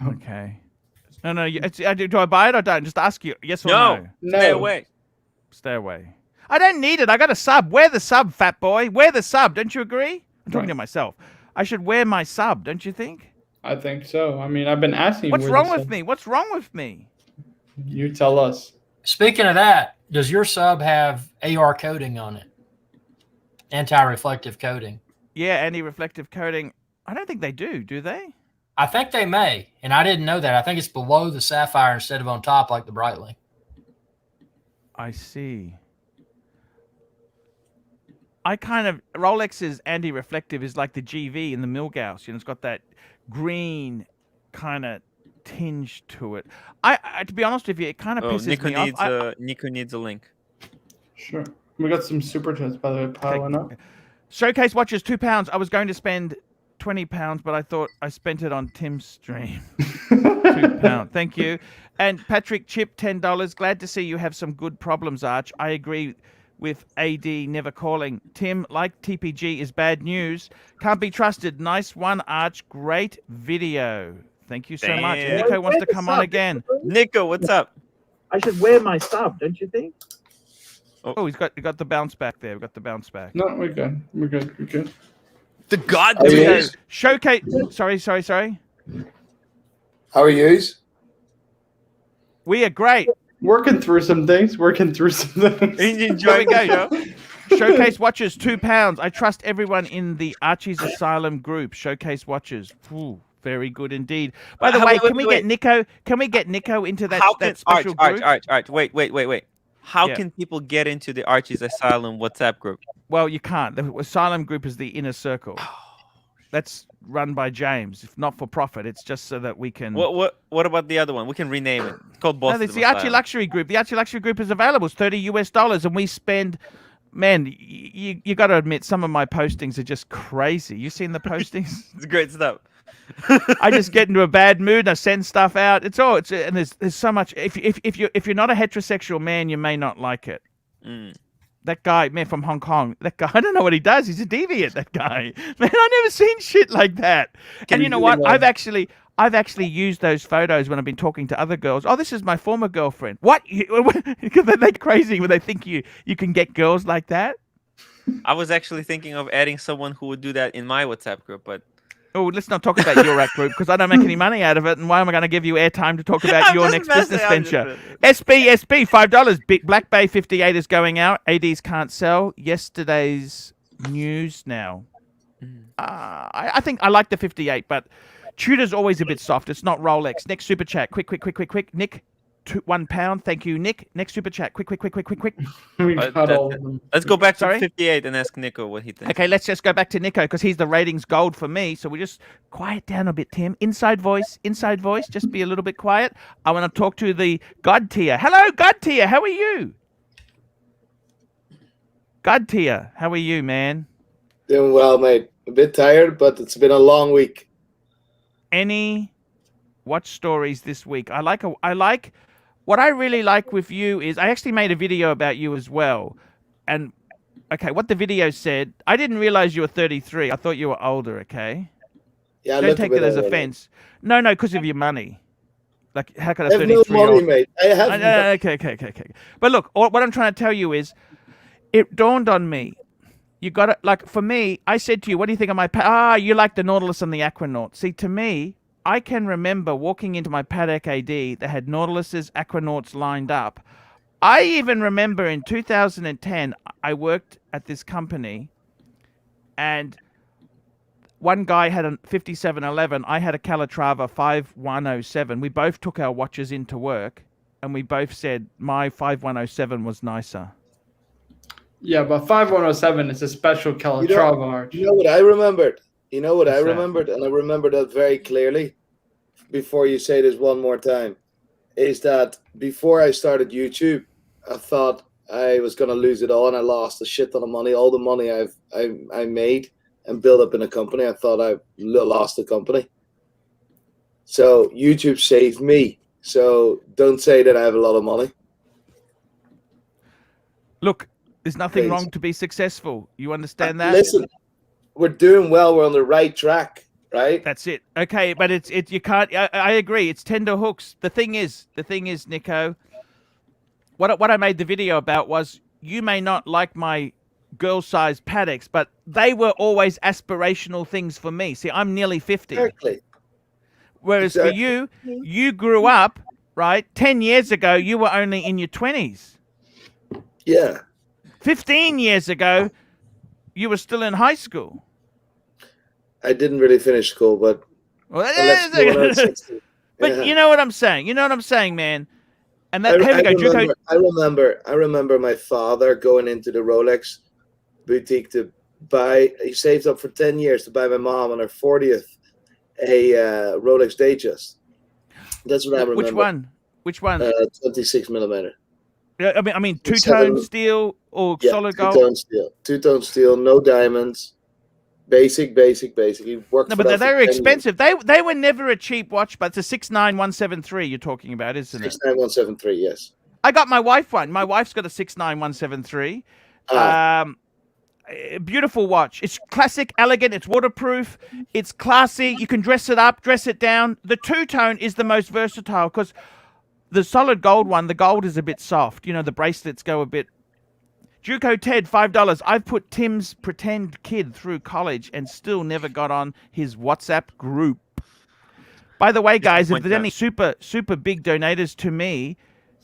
Okay. No. Do I buy it or don't? Just ask you. Yes or no? No. Stay away. I don't need it. I got a sub. Wear the sub, fat boy. Wear the sub. Don't you agree? I'm talking to myself. I should wear my sub. Don't you think? I think so. I mean, I've been asking. What's wrong with me? What's wrong with me? You tell us. Speaking of that, does your sub have AR coating on it? Anti-reflective coating. Yeah, anti-reflective coating. I don't think they do they? I think they may, and I didn't know that. I think it's below the Sapphire instead of on top like the Breitling. I see. Rolex's anti-reflective is like the GV in the Milgauss. It's got that green kind of tinge to it. I to be honest with you, it kind of pisses me off. Nico needs a link. Sure. We got some super chats, by the way, piling up. Showcase watches, £2. I was going to spend £20, but I thought I spent it on Tim's stream. £2. Thank you. And Patrick Chip, $10. Glad to see you have some good problems, Arch. I agree with AD never calling. Tim, like TPG is bad news. Can't be trusted. Nice one, Arch. Great video. Thank you so much. Nico wants to come on again. Nico, what's up? I should wear my stuff, don't you think? Oh, he's got the bounce back there. We've got the bounce back. No, we're good. We're good. We're good. The God showcase. Sorry. How are you? We are great. Working through some things. Enjoying the show. Showcase watches, £2. I trust everyone in the Archie's Asylum group. Showcase watches. Ooh, very good indeed. By the way, can we get Nico? Can we get Nico into that special group? Arch. Wait. How can people get into the Archie's Asylum WhatsApp group? Well, you can't. The Asylum group is the inner circle. That's run by James. If not for profit, it's just so that we can. What about the other one? We can rename it. It's called Boston. No, it's the ArchieLuxury group. The ArchieLuxury group is available. It's $30 and we spend. Man, you got to admit, some of my postings are just crazy. You seen the postings? It's great stuff. I just get into a bad mood and I send stuff out. And there's so much. If you're not a heterosexual man, you may not like it. That guy, man, from Hong Kong, that guy, I don't know what he does. He's a deviant, that guy. Man, I've never seen shit like that. And you know what? I've actually used those photos when I've been talking to other girls. Oh, this is my former girlfriend. What? They're crazy when they think you can get girls like that. I was actually thinking of adding someone who would do that in my WhatsApp group, but... Oh, let's not talk about your group because I don't make any money out of it. And why am I going to give you airtime to talk about your next business venture? SB, $5. Black Bay 58 is going out. ADs can't sell. Yesterday's news now. I think I like the 58, but Tudor's always a bit soft. It's not Rolex. Next super chat. Quick. Nick, £1. Thank you, Nick. Next super chat. Quick. Let's go back to 58 and ask Nico what he thinks. Okay, let's just go back to Nico because he's the ratings gold for me. So we just quiet down a bit, Tim. Inside voice. Just be a little bit quiet. I want to talk to the God tier. Hello, God tier. How are you? God tier. How are you, man? Doing well, mate. A bit tired, but it's been a long week. Any watch stories this week? What I really like with you is I actually made a video about you as well. And, okay, what the video said, I didn't realize you were 33. I thought you were older, okay? Yeah, don't take that as offense. No, because of your money. Like, how could a 33-year-old... I have no money, mate. I have Okay. But look, what I'm trying to tell you is, it dawned on me. You got it, like, for me, I said to you, what do you think of my... you like the Nautilus and the Aquanaut. See, to me... I can remember walking into my Paddock AD that had Nautiluses, Aquanauts lined up. I even remember in 2010, I worked at this company and one guy had a 5711. I had a Calatrava 5107. We both took our watches into work and we both said my 5107 was nicer. Yeah, but 5107 is a special Calatrava. You know what I remembered? And I remember that very clearly, before you say this one more time, is that before I started YouTube, I thought I was going to lose it all, and I lost a shit ton of money, all the money I made and built up in a company. I thought I lost the company. So YouTube saved me. So don't say that I have a lot of money. Look, there's nothing wrong to be successful. You understand that? Listen. We're doing well. We're on the right track, right? That's it. Okay, but it's you can't. I agree. It's tender hooks. The thing is, Nico. What I made the video about was you may not like my girl-sized Paddocks, but they were always aspirational things for me. See, I'm nearly 50. Exactly. Whereas for you, you grew up, right? 10 years ago, you were only in your 20s. Yeah. 15 years ago, you were still in high school. I didn't really finish school, but but you know what I'm saying. You know what I'm saying, man. And that I remember my father going into the Rolex boutique to buy. He saved up for 10 years to buy my mom on her 40th a Rolex Datejust. That's what I remember. Which one? 26 millimeter. I mean, two-tone steel or solid gold. Two-tone steel, no diamonds. Basic. He worked. No, but they were expensive. They were never a cheap watch, but it's a 69173 you're talking about, isn't it? 69173, yes. I got my wife one. My wife's got a 69173. Beautiful watch. It's classic, elegant. It's waterproof. It's classy. You can dress it up, dress it down. The two-tone is the most versatile because the solid gold one, the gold is a bit soft. You know, the bracelets go a bit. Juco Ted, $5. I've put Tim's pretend kid through college and still never got on his WhatsApp group. By the way, guys, if there's any super big donators to me,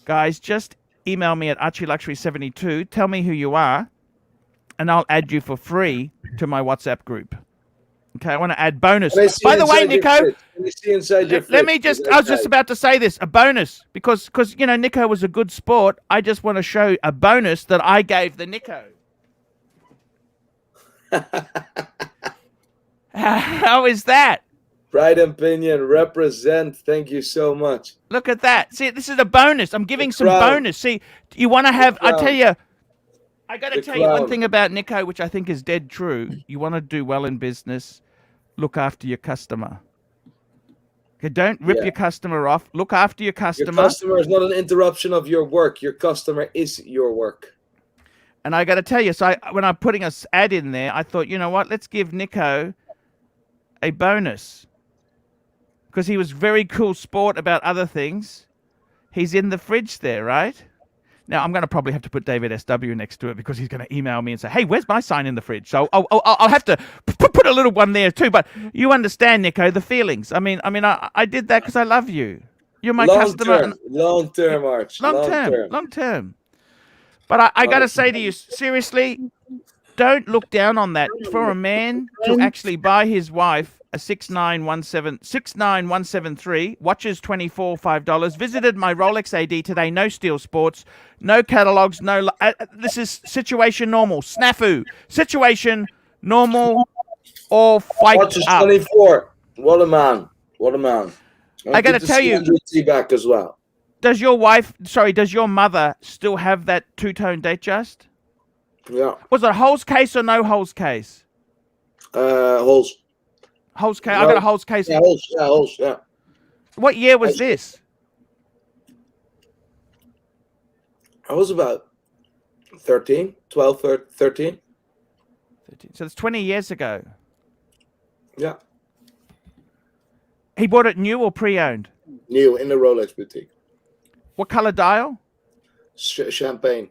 guys, just email me at ArchieLuxury72. Tell me who you are, and I'll add you for free to my WhatsApp group. Okay, I want to add bonus. By the way, Nico, let me just, I was just about to say this, a bonus, because you know, Nico was a good sport. I just want to show a bonus that I gave the Nico. How is that? Pride and Opinion, represent. Thank you so much. Look at that. See, this is a bonus. I'm giving some bonus. See, you want to have, I tell you, I got to tell you one thing about Nico, which I think is dead true. You want to do well in business, look after your customer. Okay, don't rip your customer off. Look after your customer. Your customer is not an interruption of your work. Your customer is your work. And I got to tell you, so when I'm putting an ad in there, I thought, you know what? Let's give Nico a bonus. Because he was very cool sport about other things. He's in the fridge there, right? Now, I'm going to probably have to put David SW next to it because he's going to email me and say, hey, where's my sign in the fridge? So I'll have to put a little one there too. But you understand, Nico, the feelings. I mean, I did that because I love you. You're my customer. Long term, Arch. Long term. But I got to say to you, seriously, don't look down on that. For a man to actually buy his wife a 69173, watches 24, $5. Visited my Rolex AD today. No Steel Sports, no catalogs, no. This is situation normal. Snafu. Situation normal or fight watches up. 24. What a man. What a man. I got to tell you. Back as well. Does your mother still have that two-tone Datejust? Yeah. Was it a holes case or no holes case? Holes. Holes case. No. I got a holes case. Yeah, holes. Yeah. What year was this? I was about 13. So it's 20 years ago. Yeah. He bought it new or pre-owned? New, in the Rolex boutique. What color dial? Champagne.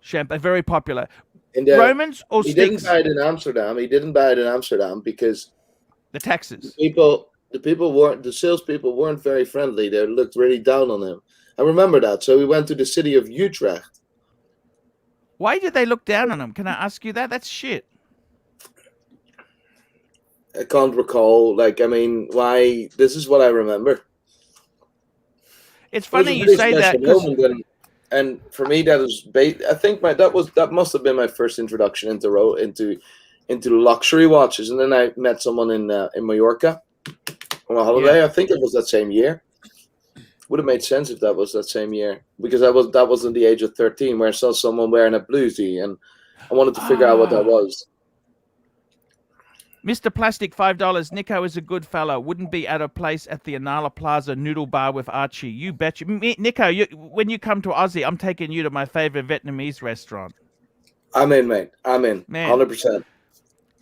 Champagne, very popular. Romans or he sticks? Didn't buy it in Amsterdam. He didn't buy it in Amsterdam because the taxes. The salespeople weren't very friendly. They looked really down on him. I remember that. So we went to the city of Utrecht. Why did they look down on him? Can I ask you that? That's shit. I can't recall. Why? This is what I remember. It's funny you say that. And for me, that was. I think that must have been my first introduction into luxury watches, and then I met someone in Mallorca on a holiday. Yeah. I think it was that same year. Would have made sense if that was that same year because that was in the age of 13, where I saw someone wearing a bluesy, and I wanted to figure out what that was. Mr. Plastic, $5. Nico is a good fellow. Wouldn't be out of place at the Anala Plaza Noodle Bar with Archie. You betcha. Nico, when you come to Aussie, I'm taking you to my favorite Vietnamese restaurant. I'm in, mate. I'm in. Man. 100%.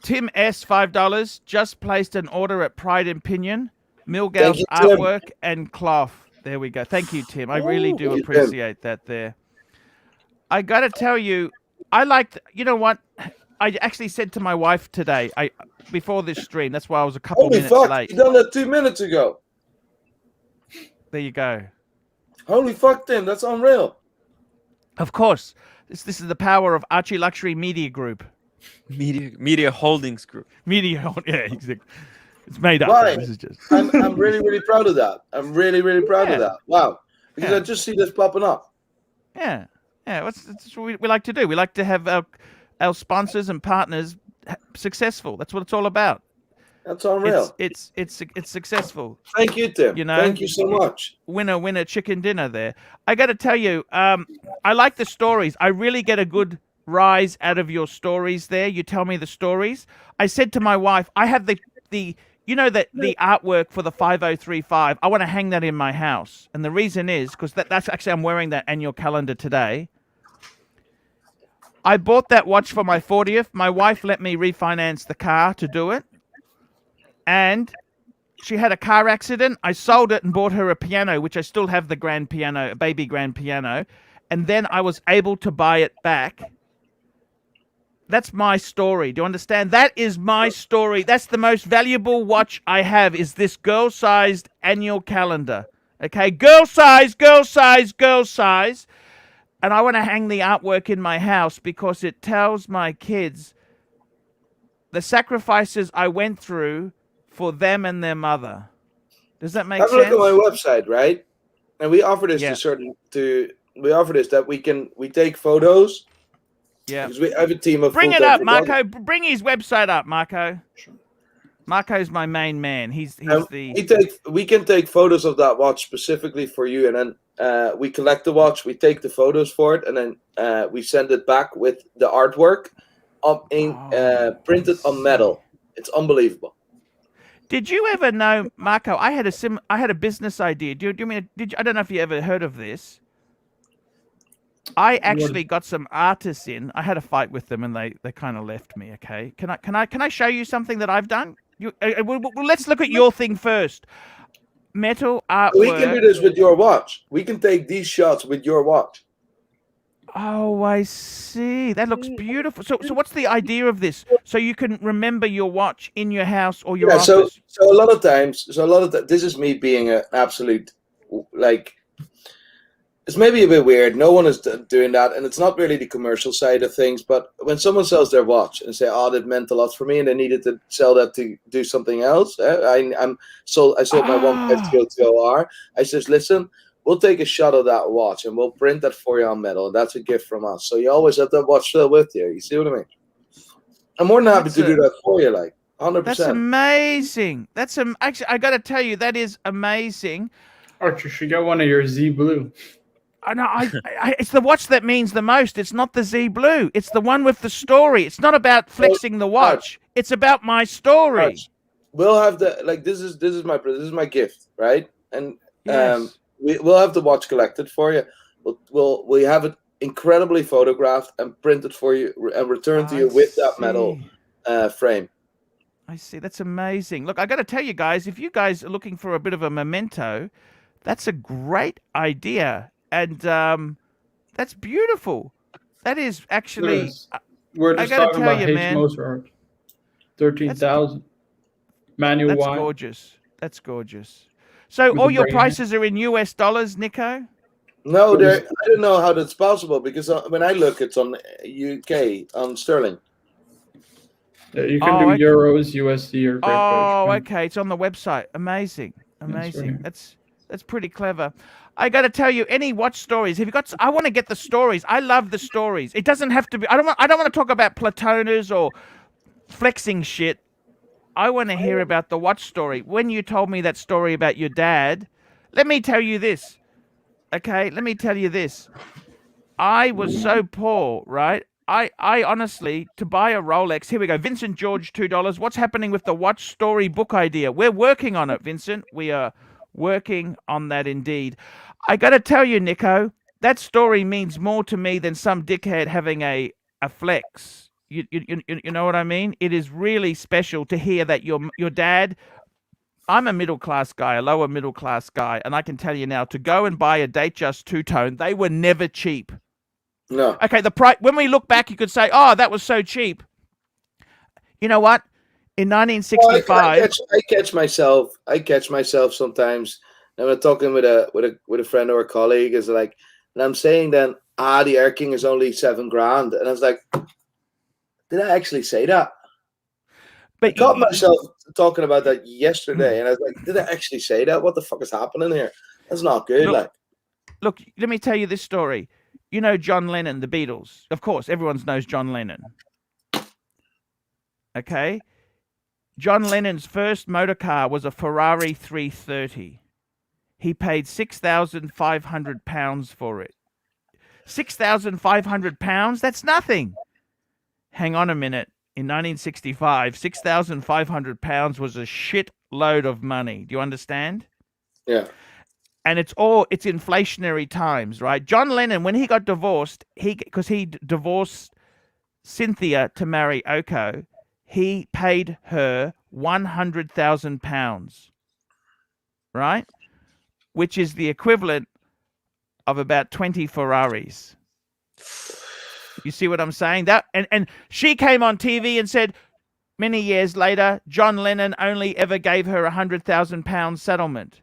Tim S, $5. Just placed an order at Pride and Pinion. Milgal's artwork and cloth. There we go. Thank you, Tim. I really do appreciate that there. I got to tell you, you know what? I actually said to my wife today, before this stream, that's why I was a couple minutes late. You done that 2 minutes ago. There you go. Holy fuck, Tim, that's unreal. Of course. This is the power of ArchieLuxury Media Group. Media Holdings Group. Yeah, exactly. It's made up. Right. This is just... I'm really, really proud of that. I'm really, really proud of that. Wow. Because I just see this popping up. Yeah. That's what we like to do. We like to have our sponsors and partners successful. That's what it's all about. That's unreal. It's successful. Thank you, Tim. You know, thank you so much. Winner, chicken dinner there. I got to tell you, I like the stories. I really get a good rise out of your stories there. You tell me the stories. I said to my wife, I have the artwork for the 5035. I want to hang that in my house. And the reason is because that's actually, I'm wearing that annual calendar today. I bought that watch for my 40th. My wife let me refinance the car to do it. And she had a car accident. I sold it and bought her a piano, which I still have the grand piano, a baby grand piano. And then I was able to buy it back. That's my story. Do you understand? That is my story. That's the most valuable watch I have, is this girl-sized annual calendar. Okay, girl size, girl size, girl size. And I want to hang the artwork in my house because it tells my kids the sacrifices I went through for them and their mother. Does that make sense? Have a look at my website, right? And we offer this we offer this that we take photos. Yeah. Because we have a team of Bring it up, Marco. Bring his website up, Marco. Sure. Marco's my main man. We can take photos of that watch specifically for you, and then we collect the watch, we take the photos for it, and then we send it back with the artwork printed on metal. It's unbelievable. Did you ever know, Marco? I had a business idea. I don't know if you ever heard of this. I actually got some artists in. I had a fight with them, and they kind of left me. Okay, can I show you something that I've done? Let's look at your thing first. Metal artwork. We can do this with your watch. We can take these shots with your watch. Oh, I see. That looks beautiful. So what's the idea of this? So you can remember your watch in your house or your office. So a lot of times, this is me being an absolute, like, it's maybe a bit weird. No one is doing that, and it's not really the commercial side of things. But when someone sells their watch and say, "Oh, that meant a lot for me," and they needed to sell that to do something else, I sold my 150 OR. I says, "Listen, we'll take a shot of that watch and we'll print that for you on metal. That's a gift from us. So you always have that watch still with you. You see what I mean? I'm more than happy to do that for you, like 100%. That's amazing. Actually, I got to tell you, that is amazing. Archie, you should get one of your Z Blue. It's the watch that means the most. It's not the Z Blue. It's the one with the story. It's not about flexing the watch. It's about my story. We'll have this is my gift, right? And we'll have the watch collected for you. We have it incredibly photographed and printed for you and returned to you with that metal frame. I see. That's amazing. Look, I got to tell you guys, if you guys are looking for a bit of a memento, that's a great idea. And that's beautiful. That is actually. We're just talking about HMOs art. 13,000. Manual That's wine. gorgeous. That's gorgeous. So all your prices are in US dollars, Nico? No, I don't know how that's possible because when I look, it's on UK, on sterling. Yeah, you can do euros, USD, or Great British. Oh, okay. It's on the website. Amazing. That's pretty clever. I got to tell you, any watch stories? I want to get the stories. I love the stories. It doesn't have to be. I don't want to talk about Platonas or flexing shit. I want to hear about the watch story. When you told me that story about your dad, let me tell you this. Okay, let me tell you this. I was so poor, right? I honestly, to buy a Rolex, here we go. Vincent George, $2. What's happening with the watch story book idea? We're working on it, Vincent. We are working on that indeed. I got to tell you, Nico, that story means more to me than some dickhead having a flex. You know what I mean? It is really special to hear that your dad. I'm a middle class guy, a lower middle class guy, and I can tell you now, to go and buy a Datejust two-tone, they were never cheap. No. Okay, the price. When we look back, you could say, "Oh, that was so cheap." You know what? In 1965, I catch myself sometimes. And I'm talking with a friend or a colleague, is like, and I'm saying then, the Air King is only $7,000, and I was like, did I actually say that? But I caught myself talking about that yesterday, and I was like, did I actually say that? What the fuck is happening here? That's not good. Look, let me tell you this story. You know John Lennon, the Beatles. Of course, everyone knows John Lennon. Okay? John Lennon's first motor car was a Ferrari 330. He paid £6,500 for it. £6,500? That's nothing. Hang on a minute. In 1965, £6,500 was a shitload of money. Do you understand? Yeah. And it's inflationary times, right? John Lennon, when he got divorced, because he divorced Cynthia to marry Oko, he paid her £100,000. right? Which is the equivalent of about 20 Ferraris. You see what I'm saying? That and she came on TV and said many years later, John Lennon only ever gave her £100,000 settlement,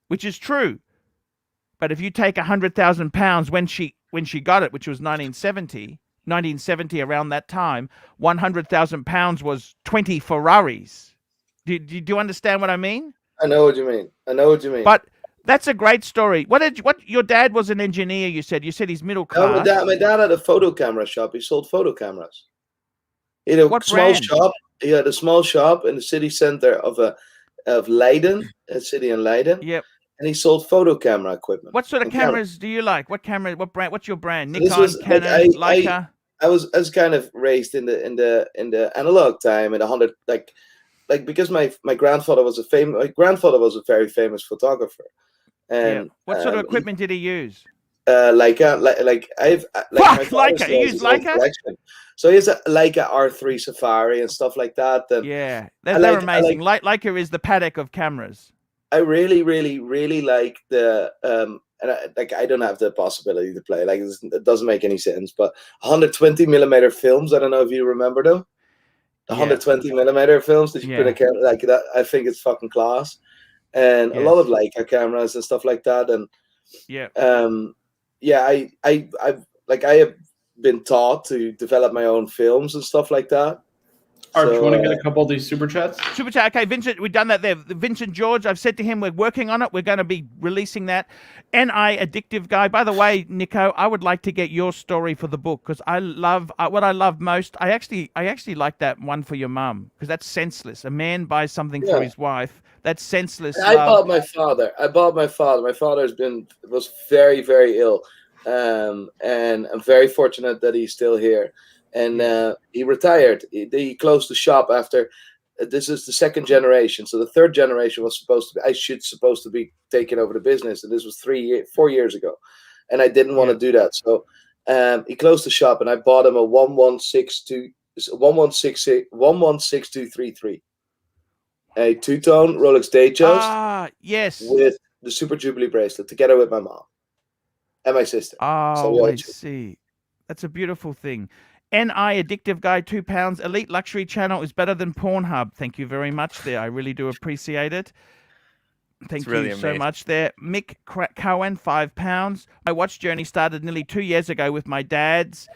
which is true. But if you take £100,000 when she got it, which was 1970 around that time, £100,000 was 20 Ferraris. Do you understand what I mean? I know what you mean. But that's a great story. What your dad was an engineer, you said. You said he's middle class. No, my dad had a photo camera shop. He sold photo cameras. He had a small shop. He had a small shop in the city center of Leiden, a city in Leiden. Yep. And he sold photo camera equipment. What sort of cameras do you like? What camera? What brand? What's your brand? Nikon, Canon, Leica. I was kind of raised in the analog time, in 100 like because my grandfather was a very famous photographer. And what sort of equipment did he use? Leica, Leica. He used Leica. So he has a Leica R3 Safari and stuff like that. And yeah, they're amazing. Leica is the Patek of cameras. I really, really, really like the and I don't have the possibility to play. Like it doesn't make any sense. But 120 millimeter films. I don't know if you remember them. The 120 millimeter films that you put a camera like that. I think it's fucking class. And a lot of Leica cameras and stuff like that. And I have been taught to develop my own films and stuff like that. Arch, you want to get a couple of these super chats? Super chat. Okay, Vincent, we've done that there. Vincent George, I've said to him, we're working on it. We're going to be releasing that. NI Addictive Guy. By the way, Nico, I would like to get your story for the book because I love what I love most. I actually like that one for your mum because that's senseless. A man buys something for his wife. That's senseless. I bought my father. My father was very, very ill, and I'm very fortunate that he's still here. And he retired. He closed the shop after. This is the second generation, so the third generation was supposed to be taking over the business, and this was 4 years ago, and I didn't want to do that. So he closed the shop, and I bought him a 116233, a two-tone Rolex Datejust. Yes, with the Super Jubilee bracelet, together with my mom and my sister. Oh, I see. That's a beautiful thing. NI Addictive Guy, £2. Elite Luxury Channel is better than Pornhub. Thank you very much there. I really do appreciate it. Thank you so much there. Mick Cohen, £5. My watch journey started nearly 2 years ago with my dad's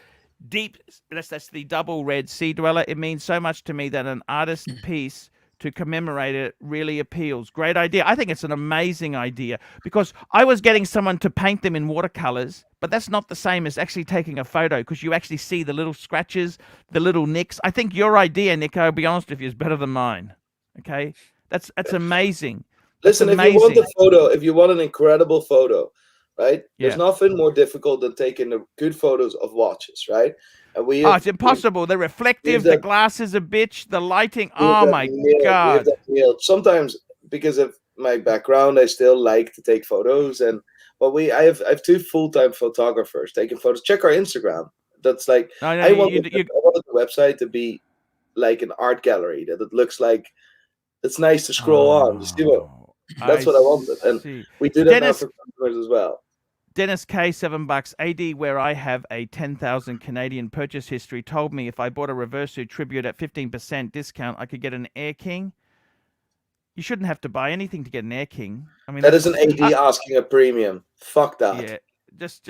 deep, that's the double red Sea Dweller. It means so much to me that an artist piece to commemorate it really appeals. Great idea. I think it's an amazing idea because I was getting someone to paint them in watercolors, but that's not the same as actually taking a photo because you actually see the little scratches, the little nicks. I think your idea, Nico, I'll be honest with you, is better than mine. Okay? That's amazing. Listen, if you want the photo, if you want an incredible photo, right? There's nothing more difficult than taking the good photos of watches, right? And it's impossible. They're reflective. The glass is a bitch. The lighting. Oh my God. Sometimes because of my background, I still like to take photos, but I have two full-time photographers taking photos. Check our Instagram. That's like I wanted the website to be like an art gallery that it looks like it's nice to scroll on. You see what? That's what I wanted, and we do that now for customers as well. Dennis K, $7. AD, where I have a 10,000 Canadian purchase history, told me if I bought a Reverso Tribute at 15% discount, I could get an Air King. You shouldn't have to buy anything to get an Air King. I mean, that is an AD asking a premium. Fuck that. Yeah, just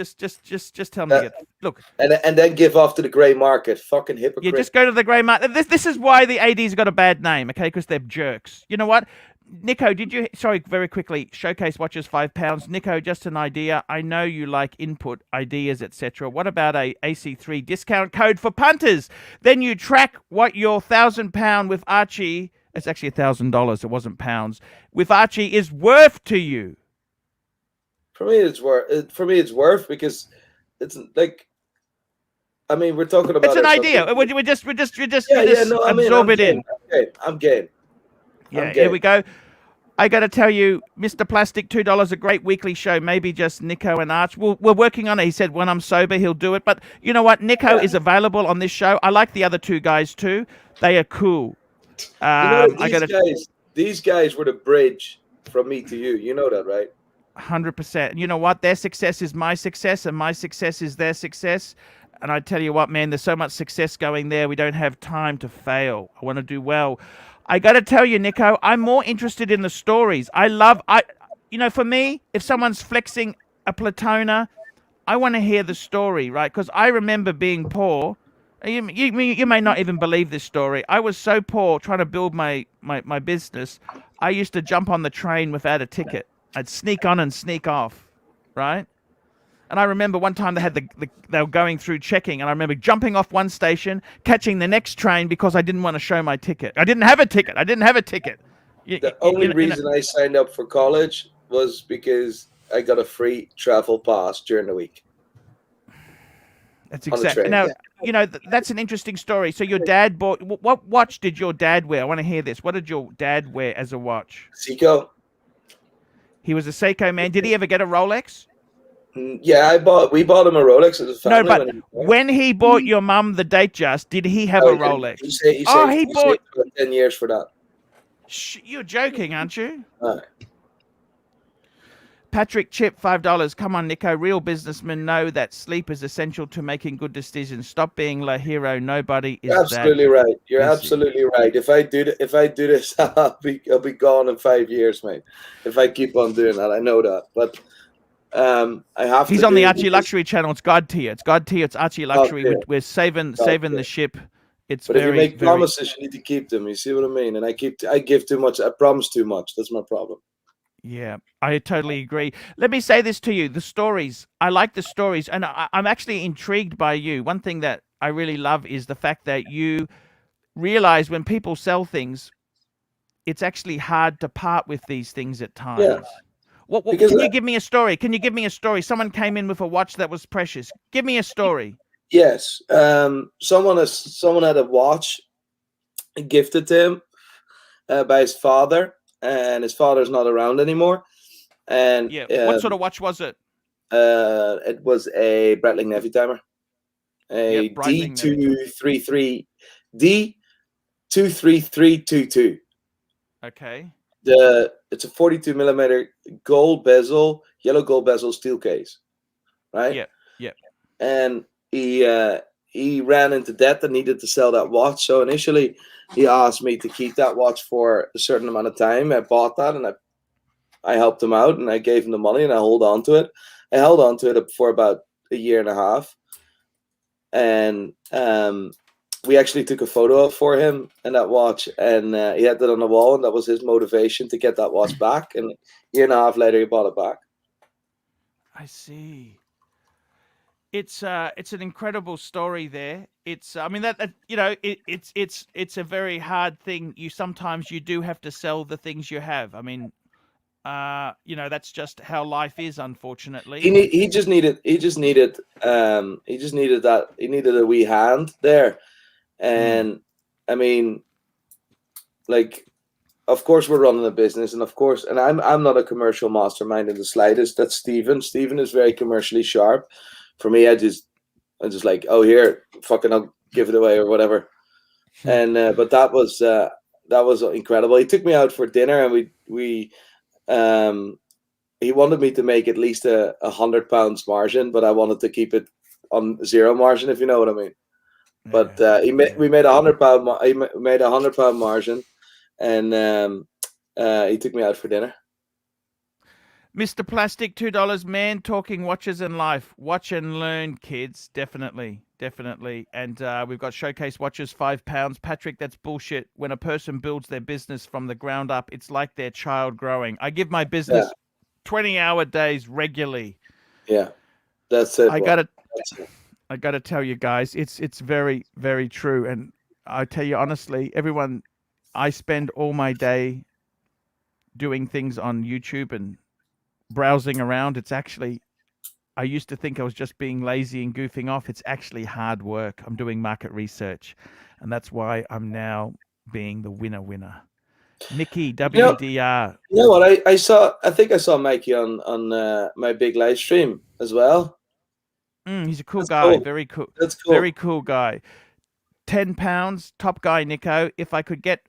tell me. Look, and then give off to the grey market. Fucking hypocrite. Yeah, just go to the grey market. This is why the AD's got a bad name, okay? Because they're jerks. You know what? Nico, very quickly, Showcase Watches, £5. Nico, just an idea. I know you like input, ideas, etc. What about a AC3 discount code for punters? Then you track what your £1,000 with Archie, it's actually $1,000, it wasn't pounds, with Archie is worth to you. For me, it's worth because it's like, I mean, we're talking about. It's an idea. We just absorb it in. I'm game. Yeah, here we go. I got to tell you, Mr. Plastic, $2, a great weekly show. Maybe just Nico and Arch. We're working on it. He said when I'm sober, he'll do it. But you know what? Nico is available on this show. I like the other two guys too. They are cool. These guys were the bridge from me to you. You know that, right? 100%. You know what? Their success is my success, and my success is their success. And I tell you what, man, there's so much success going there. We don't have time to fail. I want to do well. I got to tell you, Nico, I'm more interested in the stories. For me, if someone's flexing a Platona, I want to hear the story, right? Because I remember being poor. You may not even believe this story. I was so poor trying to build my business. I used to jump on the train without a ticket. I'd sneak on and sneak off, right? And I remember one time they were going through checking, and I remember jumping off one station, catching the next train because I didn't want to show my ticket. I didn't have a ticket. The only reason I signed up for college was because I got a free travel pass during the week. That's exactly. Now, that's an interesting story. So your dad bought, what watch did your dad wear? I want to hear this. What did your dad wear as a watch? Seiko. He was a Seiko man. Did he ever get a Rolex? Yeah, we bought him a Rolex as a family. No, but when he bought your mum the Datejust, did he have a Rolex? He bought 10 years for that. You're joking, aren't you? All right. Patrick Chip, $5. Come on, Nico. Real businessmen know that sleep is essential to making good decisions. Stop being la hero. Nobody is. You're absolutely right. You're absolutely right. If I do this, I'll be gone in 5 years, mate. If I keep on doing that, I know that. But I have. He's on the ArchieLuxury channel. It's God tier. It's ArchieLuxury. We're saving the ship. But if you make promises, you need to keep them. You see what I mean? And I give too much. I promise too much. That's my problem. Yeah, I totally agree. Let me say this to you. The stories, I like the stories, and I'm actually intrigued by you. One thing that I really love is the fact that you realize when people sell things, it's actually hard to part with these things at times. Yeah. Can you give me a story? Someone came in with a watch that was precious. Give me a story. Yes. Someone had a watch gifted to him by his father. And his father's not around anymore. And what sort of watch was it? It was a Breitling Navy timer, a D23322. Okay. It's a 42mm gold bezel, yellow gold bezel steel case, right? Yeah. And he ran into debt and needed to sell that watch. So initially, he asked me to keep that watch for a certain amount of time. I bought that and I helped him out and I gave him the money and I held on to it. I held on to it for about a year and a half. And we actually took a photo for him and that watch, and he had that on the wall, and that was his motivation to get that watch back. And a year and a half later, he bought it back. I see. It's an incredible story there. It's I mean that it's a very hard thing. Sometimes you do have to sell the things you have. I mean, that's just how life is, unfortunately. He just needed a wee hand there. And I mean, like, of course we're running a business, and of course, and I'm not a commercial mastermind in the slightest. That's Stephen. Stephen is very commercially sharp. For me, I just like, oh, here, fucking, I'll give it away or whatever. And but that was incredible. He took me out for dinner, and we he wanted me to make at least £100 margin, but I wanted to keep it on zero margin, if you know what I mean. But we made £100. He made £100 margin, and he took me out for dinner. Mr. Plastic, $2, man, talking watches and life. Watch and learn, kids. Definitely. And we've got showcase watches, £5. Patrick, that's bullshit. When a person builds their business from the ground up, it's like their child growing. I give my business 20-hour days regularly. Yeah, that's it. I gotta tell you guys, it's very, very true. And I tell you honestly, everyone, I spend all my day doing things on YouTube and browsing around. It's actually, I used to think I was just being lazy and goofing off. It's actually hard work. I'm doing market research, and that's why I'm now being the winner. Mickey, WDR. You know what? I think I saw Mikey on my big live stream as well. He's a cool guy. Cool. Very cool. That's cool. Very cool guy. £10, top guy, Nico. If I could get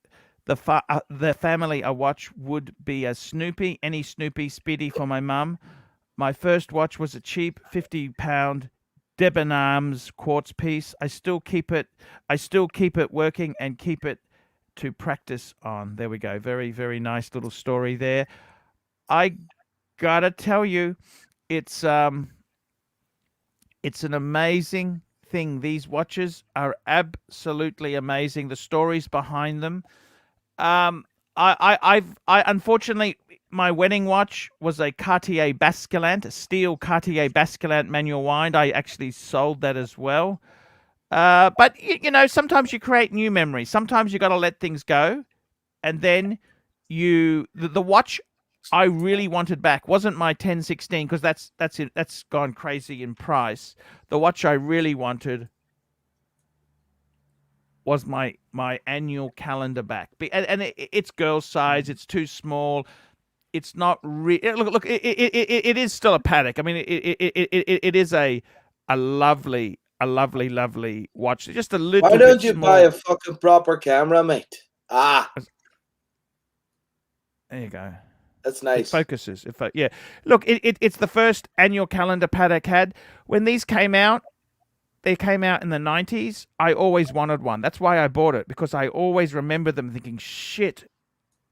the family I watch would be a Snoopy, any Snoopy, Speedy for my mum. My first watch was a cheap £50 Debenhams quartz piece. I still keep it working and keep it to practice on. There we go. Very, very nice little story there. I gotta tell you, it's an amazing thing. These watches are absolutely amazing. The stories behind them. I unfortunately, my wedding watch was a Cartier Basculant, a steel Cartier Basculant manual wind. I actually sold that as well. But you know, sometimes you create new memories. Sometimes you got to let things go, and then the watch I really wanted back wasn't my 1016 because that's gone crazy in price. The watch I really wanted was my annual calendar back, and it's girl size. It's too small. It's not look. It is still a Patek. I mean, it is a lovely watch. Just a little. Why don't you small. buy a fucking proper camera, mate? There you go. That's nice. It focuses. Yeah. Look, it's the first annual calendar Patek had. When these came out, they came out in the 90s. I always wanted one. That's why I bought it, because I always remember them thinking, shit.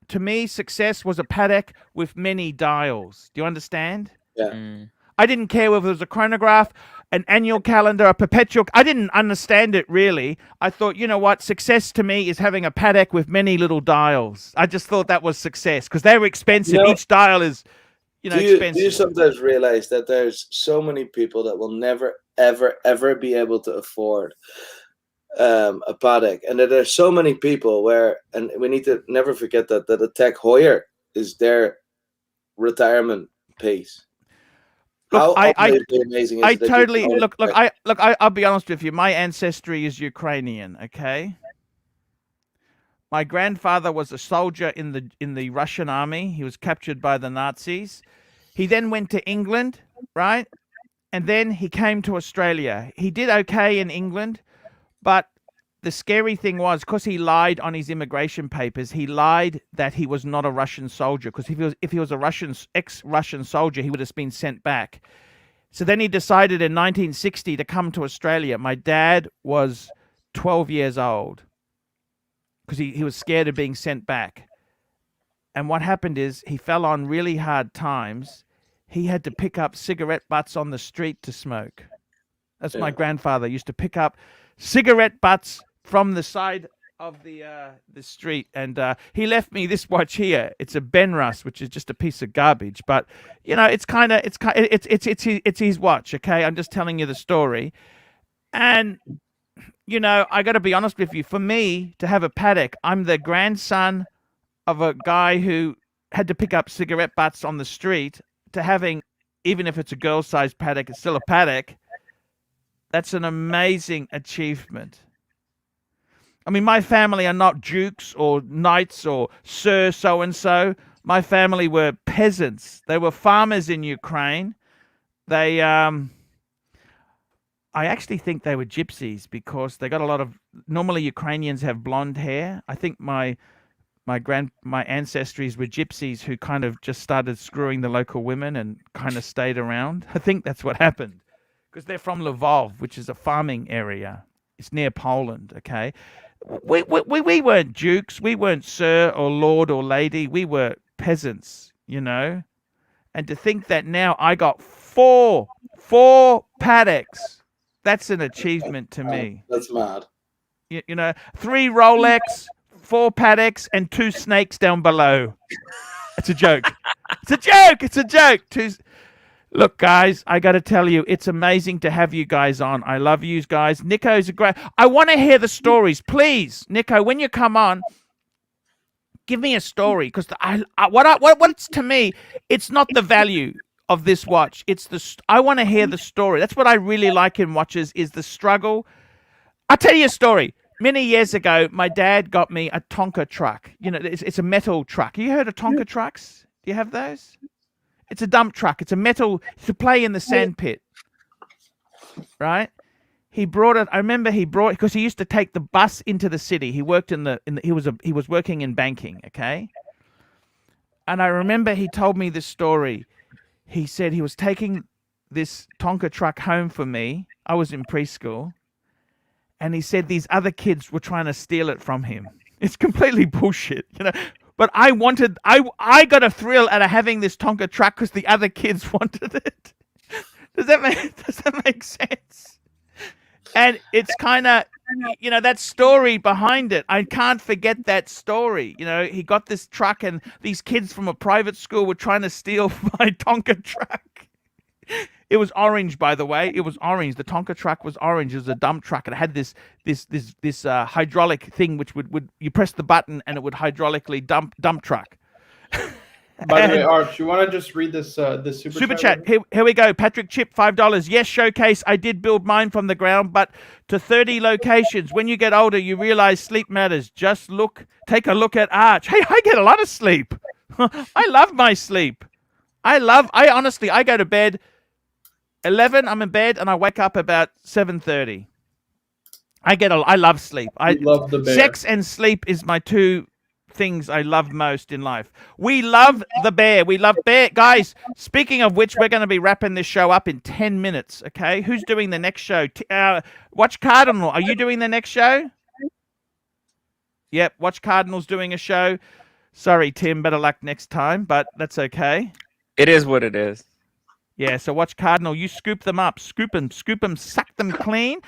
To me, success was a Patek with many dials. Do you understand? Yeah. I didn't care whether it was a chronograph, an annual calendar, a perpetual. I didn't understand it really. I thought, you know what? Success to me is having a Patek with many little dials. I just thought that was success because they were expensive. Each dial is, expensive. Do you sometimes realize that there's so many people that will never, ever, ever be able to afford a Patek, and that there's so many people and we need to never forget that a Tech Heuer is their retirement piece. Look, How amazing is I it that totally you look. I'll be honest with you. My ancestry is Ukrainian. Okay. My grandfather was a soldier in the Russian army. He was captured by the Nazis. He then went to England, right? And then he came to Australia. He did okay in England, but the scary thing was, because he lied on his immigration papers, he lied that he was not a Russian soldier. Because if he was a ex-Russian soldier, he would have been sent back. So then he decided in 1960 to come to Australia. My dad was 12 years old because he was scared of being sent back. And what happened is he fell on really hard times. He had to pick up cigarette butts on the street to smoke. That's my grandfather used to pick up cigarette butts from the side of the street, and he left me this watch here. It's a Benrus, which is just a piece of garbage, but it's his watch. Okay, I'm just telling you the story, and I got to be honest with you. For me to have a Patek, I'm the grandson of a guy who had to pick up cigarette butts on the street, to having, even if it's a girl-sized Patek, it's still a Patek. That's an amazing achievement. I mean, my family are not dukes or knights or sir so-and-so. My family were peasants. They were farmers in Ukraine. They, I actually think they were gypsies because they got a lot of, normally Ukrainians have blonde hair. I think my ancestries were gypsies who kind of just started screwing the local women and kind of stayed around. I think that's what happened. Because they're from Lvov, which is a farming area. It's near Poland, okay? We weren't dukes. We weren't sir or lord or lady. We were peasants, And to think that now I got four Pateks, that's an achievement to me. That's mad. 3 Rolex, 4 Pateks, and 2 snakes down below. It's a joke. It's a joke. Look, guys, I got to tell you, it's amazing to have you guys on. I love you guys. Nico's a great... I want to hear the stories. Please, Nico, when you come on, give me a story. Because what's to me, it's not the value of this watch. I want to hear the story. That's what I really like in watches, is the struggle. I'll tell you a story. Many years ago, my dad got me a Tonka truck. It's a metal truck. You heard of Tonka trucks? Do you have those? It's a dump truck. It's a metal to play in the sand pit, right? he brought it. I remember he brought because he used to take the bus into the city. He worked he was working in banking. Okay. And I remember he told me this story. He said he was taking this Tonka truck home for me. I was in preschool. And he said these other kids were trying to steal it from him. It's completely bullshit, you know. But I got a thrill out of having this Tonka truck because the other kids wanted it. Does that make sense? And it's kind of, you know, that story behind it. I can't forget that story. You know, he got this truck and these kids from a private school were trying to steal my Tonka truck. It was orange, by the way. It was orange. The Tonka truck was orange. It was a dump truck. It had this hydraulic thing which would you press the button and it would hydraulically dump truck. By the way, Arch, you want to just read this super chat? Here we go. Patrick Chip, $5. Yes, Showcase. I did build mine from the ground, but to 30 locations. When you get older, you realize sleep matters. Take a look at Arch. Hey, I get a lot of sleep. I love my sleep. I honestly go to bed 11. I'm in bed and I wake up about 7:30. I love sleep. I love the bear. Sex and sleep is my two things I love most in life. We love the bear. We love bear. Guys, speaking of which, we're going to be wrapping this show up in 10 minutes, okay? Who's doing the next show? Watch Cardinal. Are you doing the next show? Yep, Watch Cardinal's doing a show. Sorry, Tim, better luck next time, but that's okay. It is what it is. Yeah, so Watch Cardinal. You scoop them up. Scoop them, suck them clean.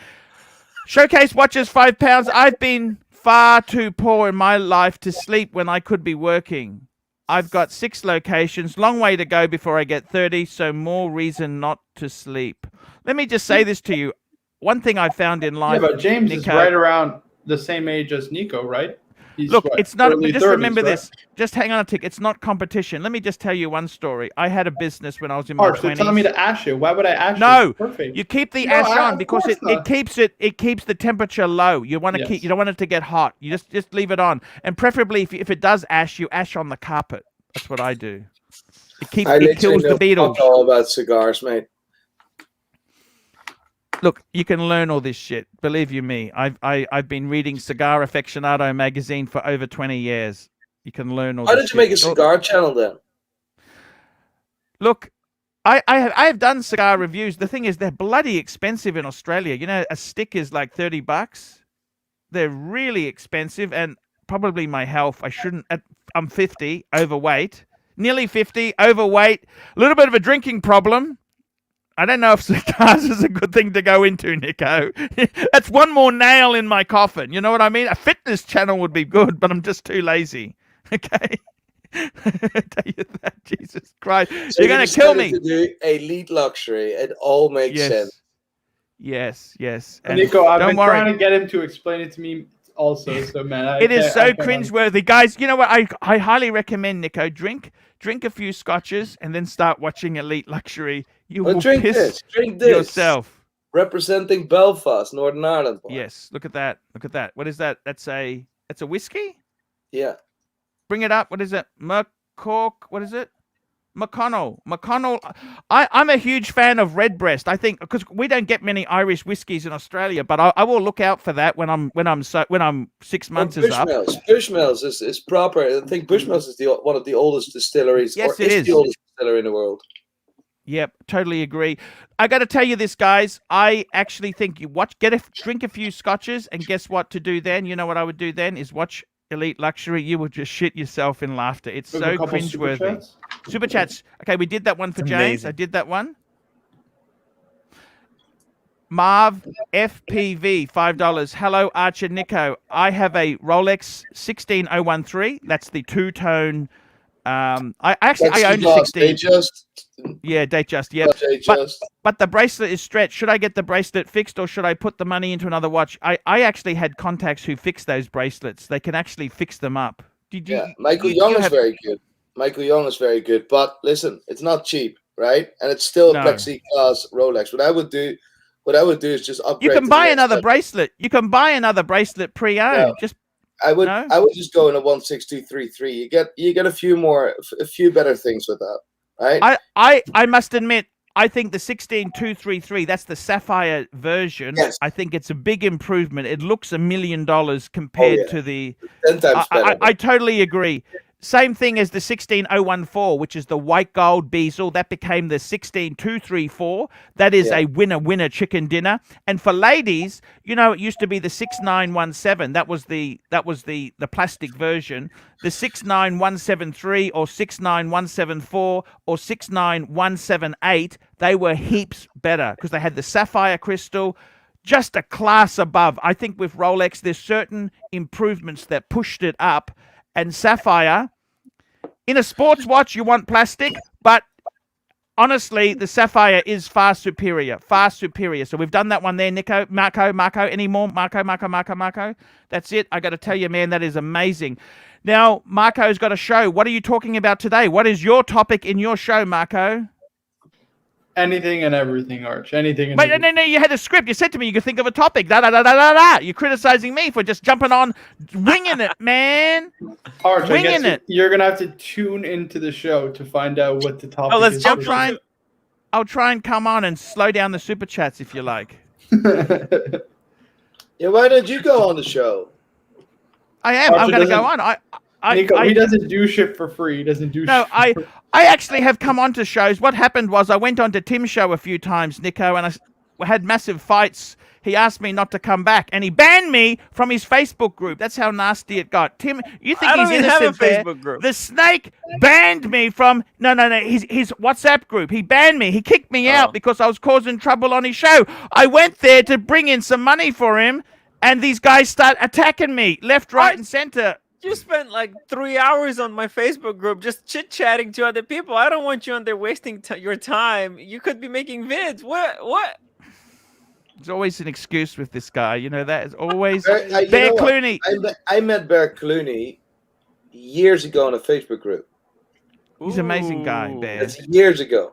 Showcase watches, £5. I've been far too poor in my life to sleep when I could be working. I've got 6 locations, long way to go before I get 30, so more reason not to sleep. Let me just say this to you. One thing I found in life... Yeah, but James is right around the same age as Nico, right? He's Look, it's not. Just 30s, remember this. Just hang on a tick. It's not competition. Let me just tell you one story. I had a business when I was in my 20s. You're telling me to ash it. Why would I ash it? No, perfect. You keep the ash on because it keeps the temperature low. You want to keep. You don't want it to get hot. You just leave it on, and preferably if it does ash, you ash on the carpet. That's what I do. It kills the beetles. All about cigars, mate. Look, you can learn all this shit. Believe you me, I've been reading Cigar Aficionado magazine for over 20 years. You can learn all. Why did you make a cigar channel then? Look, I have done cigar reviews. The thing is, they're bloody expensive in Australia. You know, a stick is like $30. They're really expensive, and probably my health. I'm 50, overweight, nearly 50, overweight, a little bit of a drinking problem. I don't know if cigars is a good thing to go into, Nico. That's one more nail in my coffin. You know what I mean? A fitness channel would be good, but I'm just too lazy. Okay? I tell you that, Jesus Christ. So you're going to kill me. To do Elite Luxury. It all makes sense. Yes. And Nico, I've been trying to get him to explain it to me also. So, man, it is so cringeworthy. Guys, you know what? I highly recommend, Nico, drink a few scotches and then start watching Elite Luxury. You will drink piss this yourself. Representing Belfast, Northern Ireland. Boy. Yes, look at that. What is that? That's a whiskey? Yeah. Bring it up. What is it? McCork. What is it? McConnell. I'm a huge fan of Redbreast. I think because we don't get many Irish whiskies in Australia, but I will look out for that when I'm 6 months is up. Bushmills is proper. I think Bushmills is one of the oldest distilleries. Yes, it is the oldest distillery in the world. Yep, totally agree. I got to tell you this, guys. I actually think drink a few scotches, and guess what to do then? You know what I would do then is watch Elite Luxury. You will just shit yourself in laughter. It's so cringeworthy. Super chats. Okay, we did that one for James. Amazing. I did that one. Marv FPV, $5. Hello, Archer Nico. I have a Rolex 16013. That's the two-tone. I own 16. Datejust. Yeah, but the bracelet is stretched. Should I get the bracelet fixed or should I put the money into another watch? I actually had contacts who fix those bracelets. They can actually fix them up. Michael Young is very good. Michael Young is very good. But listen, it's not cheap, right? And it's still a plexiglass Rolex. What I would do is just upgrade. You can buy another bracelet. You can buy another bracelet pre-owned. Yeah. I would just go in a 16233. You get a few better things with that, right? I must admit, I think the 16233, that's the sapphire version. Yes. I think it's a big improvement. It looks $1 million compared to the 10 times better. I totally agree. Same thing as the 16014, which is the white gold bezel. That became the 16234. That is a winner chicken dinner. And for ladies, you know, it used to be the 6917. That was the plastic version. The 69173 or 69174 or 69178, they were heaps better because they had the sapphire crystal, just a class above. I think with Rolex, there's certain improvements that pushed it up. And sapphire, in a sports watch, you want plastic, but honestly, the sapphire is far superior. So we've done that one there, Nico. Marco, any more? Marco. That's it. I got to tell you, man, that is amazing. Now, Marco's got a show. What are you talking about today? What is your topic in your show, Marco? Anything and everything, Arch. Anything and everything. No, you had a script. You said to me you could think of a topic. You're criticizing me for just jumping on, winging it, man. Arch, winging it. You're going to have to tune into the show to find out what the topic is. I'll try and come on and slow down the super chats if you like. Yeah, why don't you go on the show? I am. I'm going to go on. Nico, he doesn't do shit for free. He doesn't do shit. I actually have come on to shows. What happened was I went on to Tim's show a few times, Nico, and I had massive fights. He asked me not to come back, and he banned me from his Facebook group. That's how nasty it got. Tim, you think he's innocent there? Facebook group. The snake banned me from his WhatsApp group. He banned me. He kicked me out because I was causing trouble on his show. I went there to bring in some money for him, and these guys start attacking me left, right, and center. You spent like 3 hours on my Facebook group just chit-chatting to other people. I don't want you on there wasting your time. You could be making vids. What? There's always an excuse with this guy. You know, that is always... Bear Clooney. I met Bear Clooney years ago in a Facebook group. He's an amazing guy, Bear. That's years ago.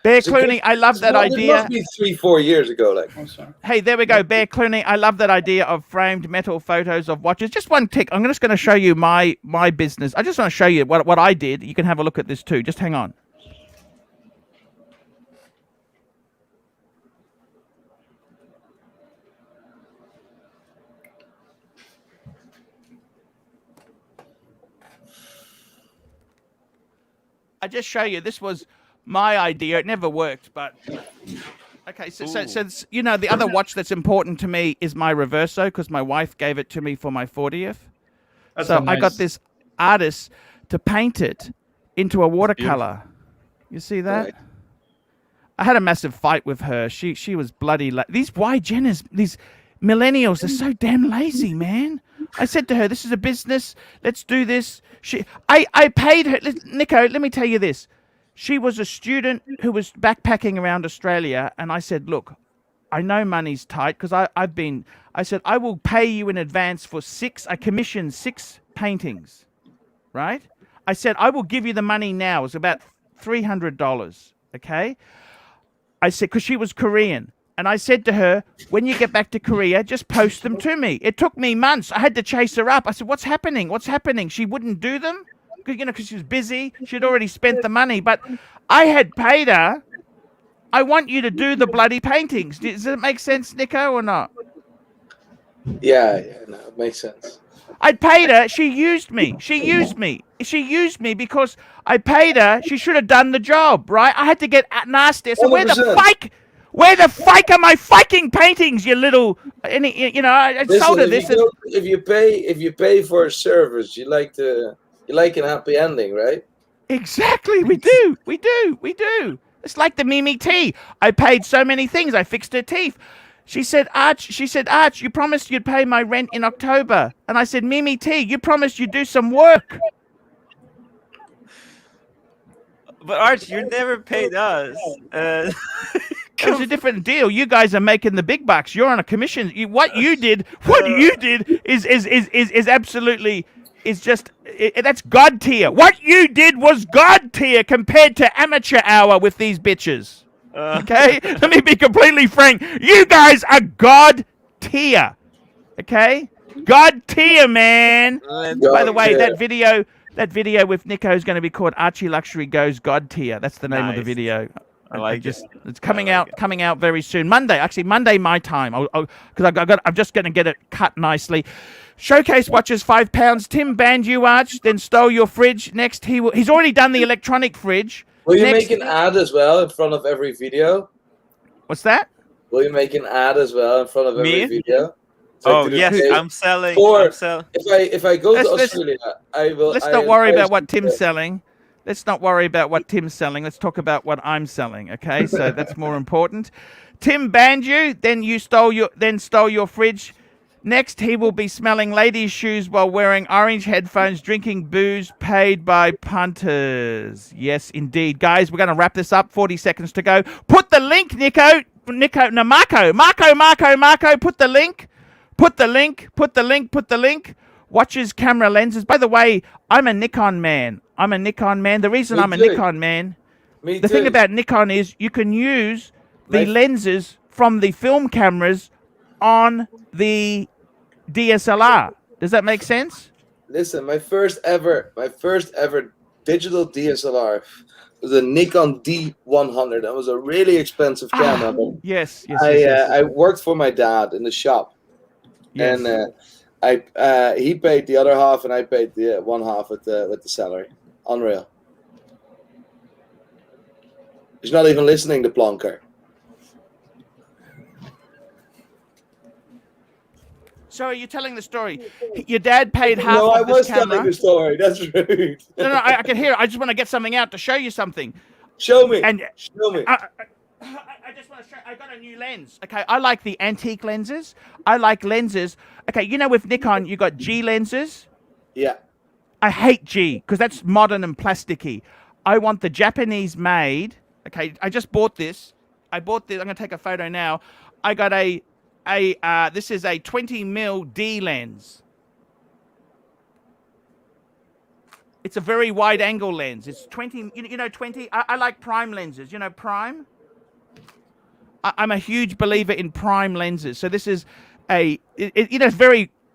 Bear Clooney, I love that idea. It must be 3-4 years ago. Hey, there we go. Bear Clooney, I love that idea of framed metal photos of watches. Just one tick. I'm just going to show you my business. I just want to show you what I did. You can have a look at this too. Just hang on. I just show you. This was my idea. It never worked, but okay. So you know, the other watch that's important to me is my Reverso because my wife gave it to me for my 40th. So I got this artist to paint it into a watercolor. You see that? Right. I had a massive fight with her. She was bloody. These Y-Genners, these millennials, are so damn lazy, man. I said to her, "This is a business. Let's do this." I paid her. Nico, let me tell you this. She was a student who was backpacking around Australia, and I said, "Look, I know money's tight because I said I will pay you in advance for 6. I commissioned 6 paintings, right? I said I will give you the money now. It's about $300, okay? I said because she was Korean, and I said to her, when you get back to Korea, just post them to me. It took me months. I had to chase her up. I said, "What's happening? What's happening?" She wouldn't do them. Because she was busy. She'd already spent the money. But I had paid her. I want you to do the bloody paintings. Does it make sense, Nico, or not? Yeah, no, it makes sense. I paid her. She used me. She used me because I paid her. She should have done the job, right? I had to get nasty. So 100%. Where the fuck are my fucking paintings, you little... I sold her this. If you pay for a service, you like an happy ending, right? Exactly. We do. It's like the Mimi T. I paid so many things. I fixed her teeth. She said, Arch, you promised you'd pay my rent in October. And I said, Mimi T, you promised you'd do some work. But Arch, you never paid us. It's a different deal. You guys are making the big bucks. You're on a commission. What you did is absolutely... that's God tier. What you did was God tier compared to amateur hour with these bitches. Okay? Let me be completely frank. You guys are God tier. Okay? God tier, man. By the way, that video That video with Nico is going to be called ArchieLuxury Goes God Tier. That's the name of the video. I like it. It's coming out very soon. Monday my time. Because I'm just going to get it cut nicely. Showcase watches £5. Tim banned you, Arch, then stole your fridge. Next, he's already done the electronic fridge. Will you make an ad as well in front of every video? What's that? Will you make an ad as well in front of every video? Oh yes, I'm selling. If I go to Australia, I will. Let's not worry about what Tim's selling. Let's not worry about what Tim's selling. Let's talk about what I'm selling. Okay, so that's more important. Tim banned you, then stole your fridge. Next, he will be smelling ladies' shoes while wearing orange headphones, drinking booze paid by punters. Yes, indeed, guys. We're going to wrap this up. 40 seconds to go. Put the link, Marco. Put the link. Put the link. Watches, camera, lenses. By the way, I'm a Nikon man. The reason I'm a Nikon man, the thing about Nikon is you can use the lenses from the film cameras on the DSLR. Does that make sense? Listen, my first ever digital DSLR was a Nikon D100. That was a really expensive camera. Yes. I worked for my dad in the shop. Yes. And he paid the other half, and I paid the one half with the salary. Unreal. He's not even listening to Plonker. So are you telling the story? Your dad paid half No, of this camera? No, I was telling the story. That's rude. No, I can hear it. I just want to get something out to show you something. Show me. Show me. I just want to show. I got a new lens. Okay, I like the antique lenses. I like lenses. Okay, you know with Nikon you got G lenses. Yeah. I hate G because that's modern and plasticky. I want the Japanese made. Okay, I just bought this. I'm going to take a photo now. I got this is a 20mm D lens. It's a very wide angle lens. It's 20, you know 20. I like prime lenses. You know prime? I'm a huge believer in prime lenses. So this is very,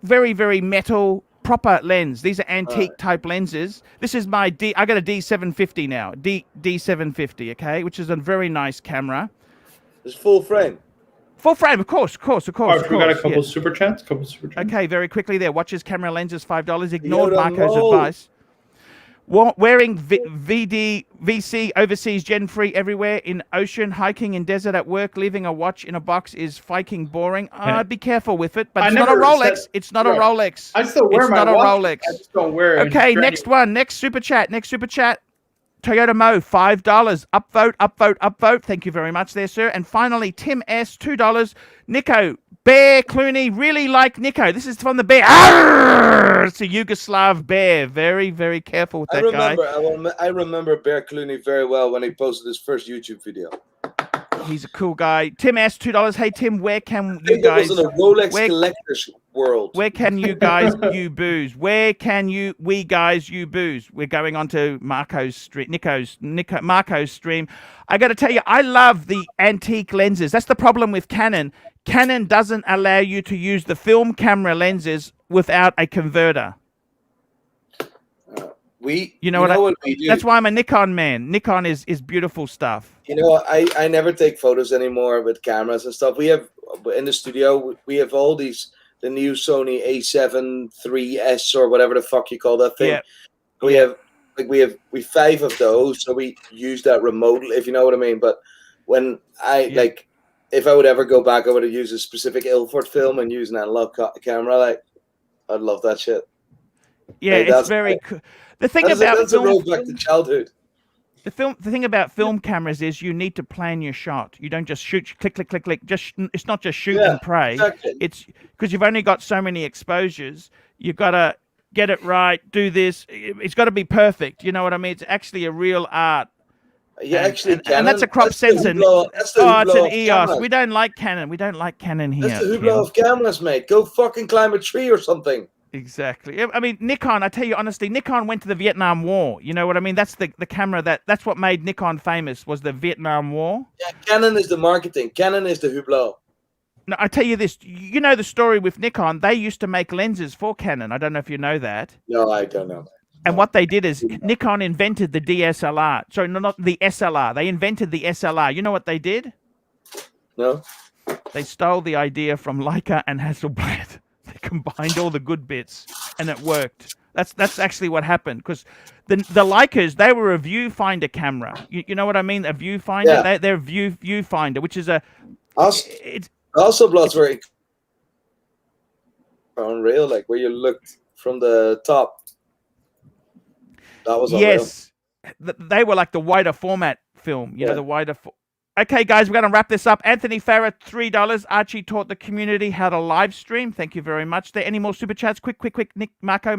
very, very metal, proper lens. These are antique type lenses. This is my I got a D750 now. D750, okay, which is a very nice camera. It's full frame. Full frame, of course. We got a couple super chats. Okay, very quickly there. Watches, camera, lenses, $5. Ignored Marco's advice. Wearing VC overseas, gen free everywhere, in ocean, hiking in desert, at work, leaving a watch in a box is fucking boring. Be careful with it, but it's not a Rolex. It's not a Rolex. I still wear my watch. Rolex. I just don't wear it. Okay, next one. Next super chat. Toyota Mo, $5. Upvote. Thank you very much there, sir. And finally, Tim S, $2. Nico, Bear Clooney, really like Nico. This is from the bear. Arrgh! It's a Yugoslav bear. Very, very careful with that guy. I remember Bear Clooney very well when he posted his first YouTube video. He's a cool guy. Tim S, $2. Hey, Tim, where can you guys... It was in a Rolex collector's world. Where can you guys you booze? Where can we guys you booze? We're going on to Marco's stream. Marco's stream. I got to tell you, I love the antique lenses. That's the problem with Canon. Canon doesn't allow you to use the film camera lenses without a converter. You know what we do? That's why I'm a Nikon man. Nikon is beautiful stuff. You know, I never take photos anymore with cameras and stuff. We have in the studio, we have all the new Sony A7 IIIS or whatever the fuck you call that thing. Yeah. We have 5 of those, so we use that remotely, if you know what I mean. But when if I would ever go back, I would have used a specific Ilford film and use an analog camera. I'd love that shit. Yeah, it's very cool. The thing about that's a road back to childhood. The thing about film cameras is you need to plan your shot. You don't just shoot, click. It's not just shoot and pray. Exactly. It's because you've only got so many exposures. You've got to get it right. Do this. It's got to be perfect. You know what I mean? It's actually a real art. Yeah, and that's a crop sensor. It's an EOS. We don't like Canon. We don't like Canon here. That's the Hublot of cameras, mate. Go fucking climb a tree or something. Exactly. I mean, Nikon, I tell you honestly, Nikon went to the Vietnam War. You know what I mean? That's the camera that's what made Nikon famous, was the Vietnam War. Yeah, Canon is the marketing. Canon is the Hublot. No, I tell you this. You know the story with Nikon. They used to make lenses for Canon. I don't know if you know that. No, I don't know. And what they did is Nikon invented the DSLR. Sorry, no, not the SLR. They invented the SLR. You know what they did? No. They stole the idea from Leica and Hasselblad. They combined all the good bits, and it worked. That's actually what happened, because the Leicas, they were a viewfinder camera. You know what I mean? A viewfinder. Yeah. They're viewfinder, which is a. Hasselblad's very unreal, like where you looked from the top. That was unreal. Yes, they were like the wider format film. You know, the wider. Okay, guys, we're going to wrap this up. Anthony Farah, $3. Archie taught the community how to live stream. Thank you very much. There any more super chats? Quick. Nick, Marco.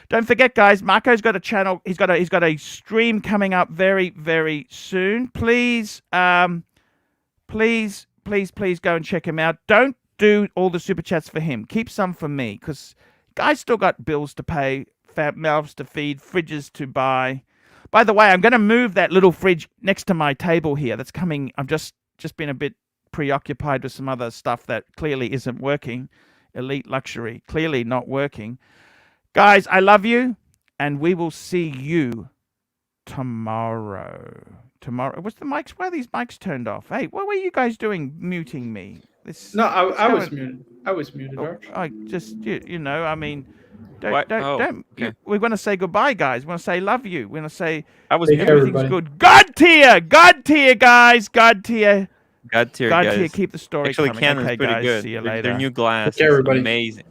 Don't forget, guys. Marco's got a channel. He's got a stream coming up very, very soon. Please, please go and check him out. Don't do all the super chats for him. Keep some for me, because guys still got bills to pay, mouths to feed, fridges to buy. By the way, I'm going to move that little fridge next to my table here. That's coming. I've just been a bit preoccupied with some other stuff that clearly isn't working. Elite Luxury, clearly not working. Guys, I love you, and we will see you tomorrow. What's the mics? Why are these mics turned off? Hey, what were you guys doing muting me? I was muted. I was muted, Arch. I just, you know, I mean... Don't. Okay. We're going to say goodbye, guys. We're going to say love you. We're going to say everything's good. God tier, guys. God tier. Keep the story Actually, coming. Canon's okay, pretty guys. good. See you later. Their new glass is amazing.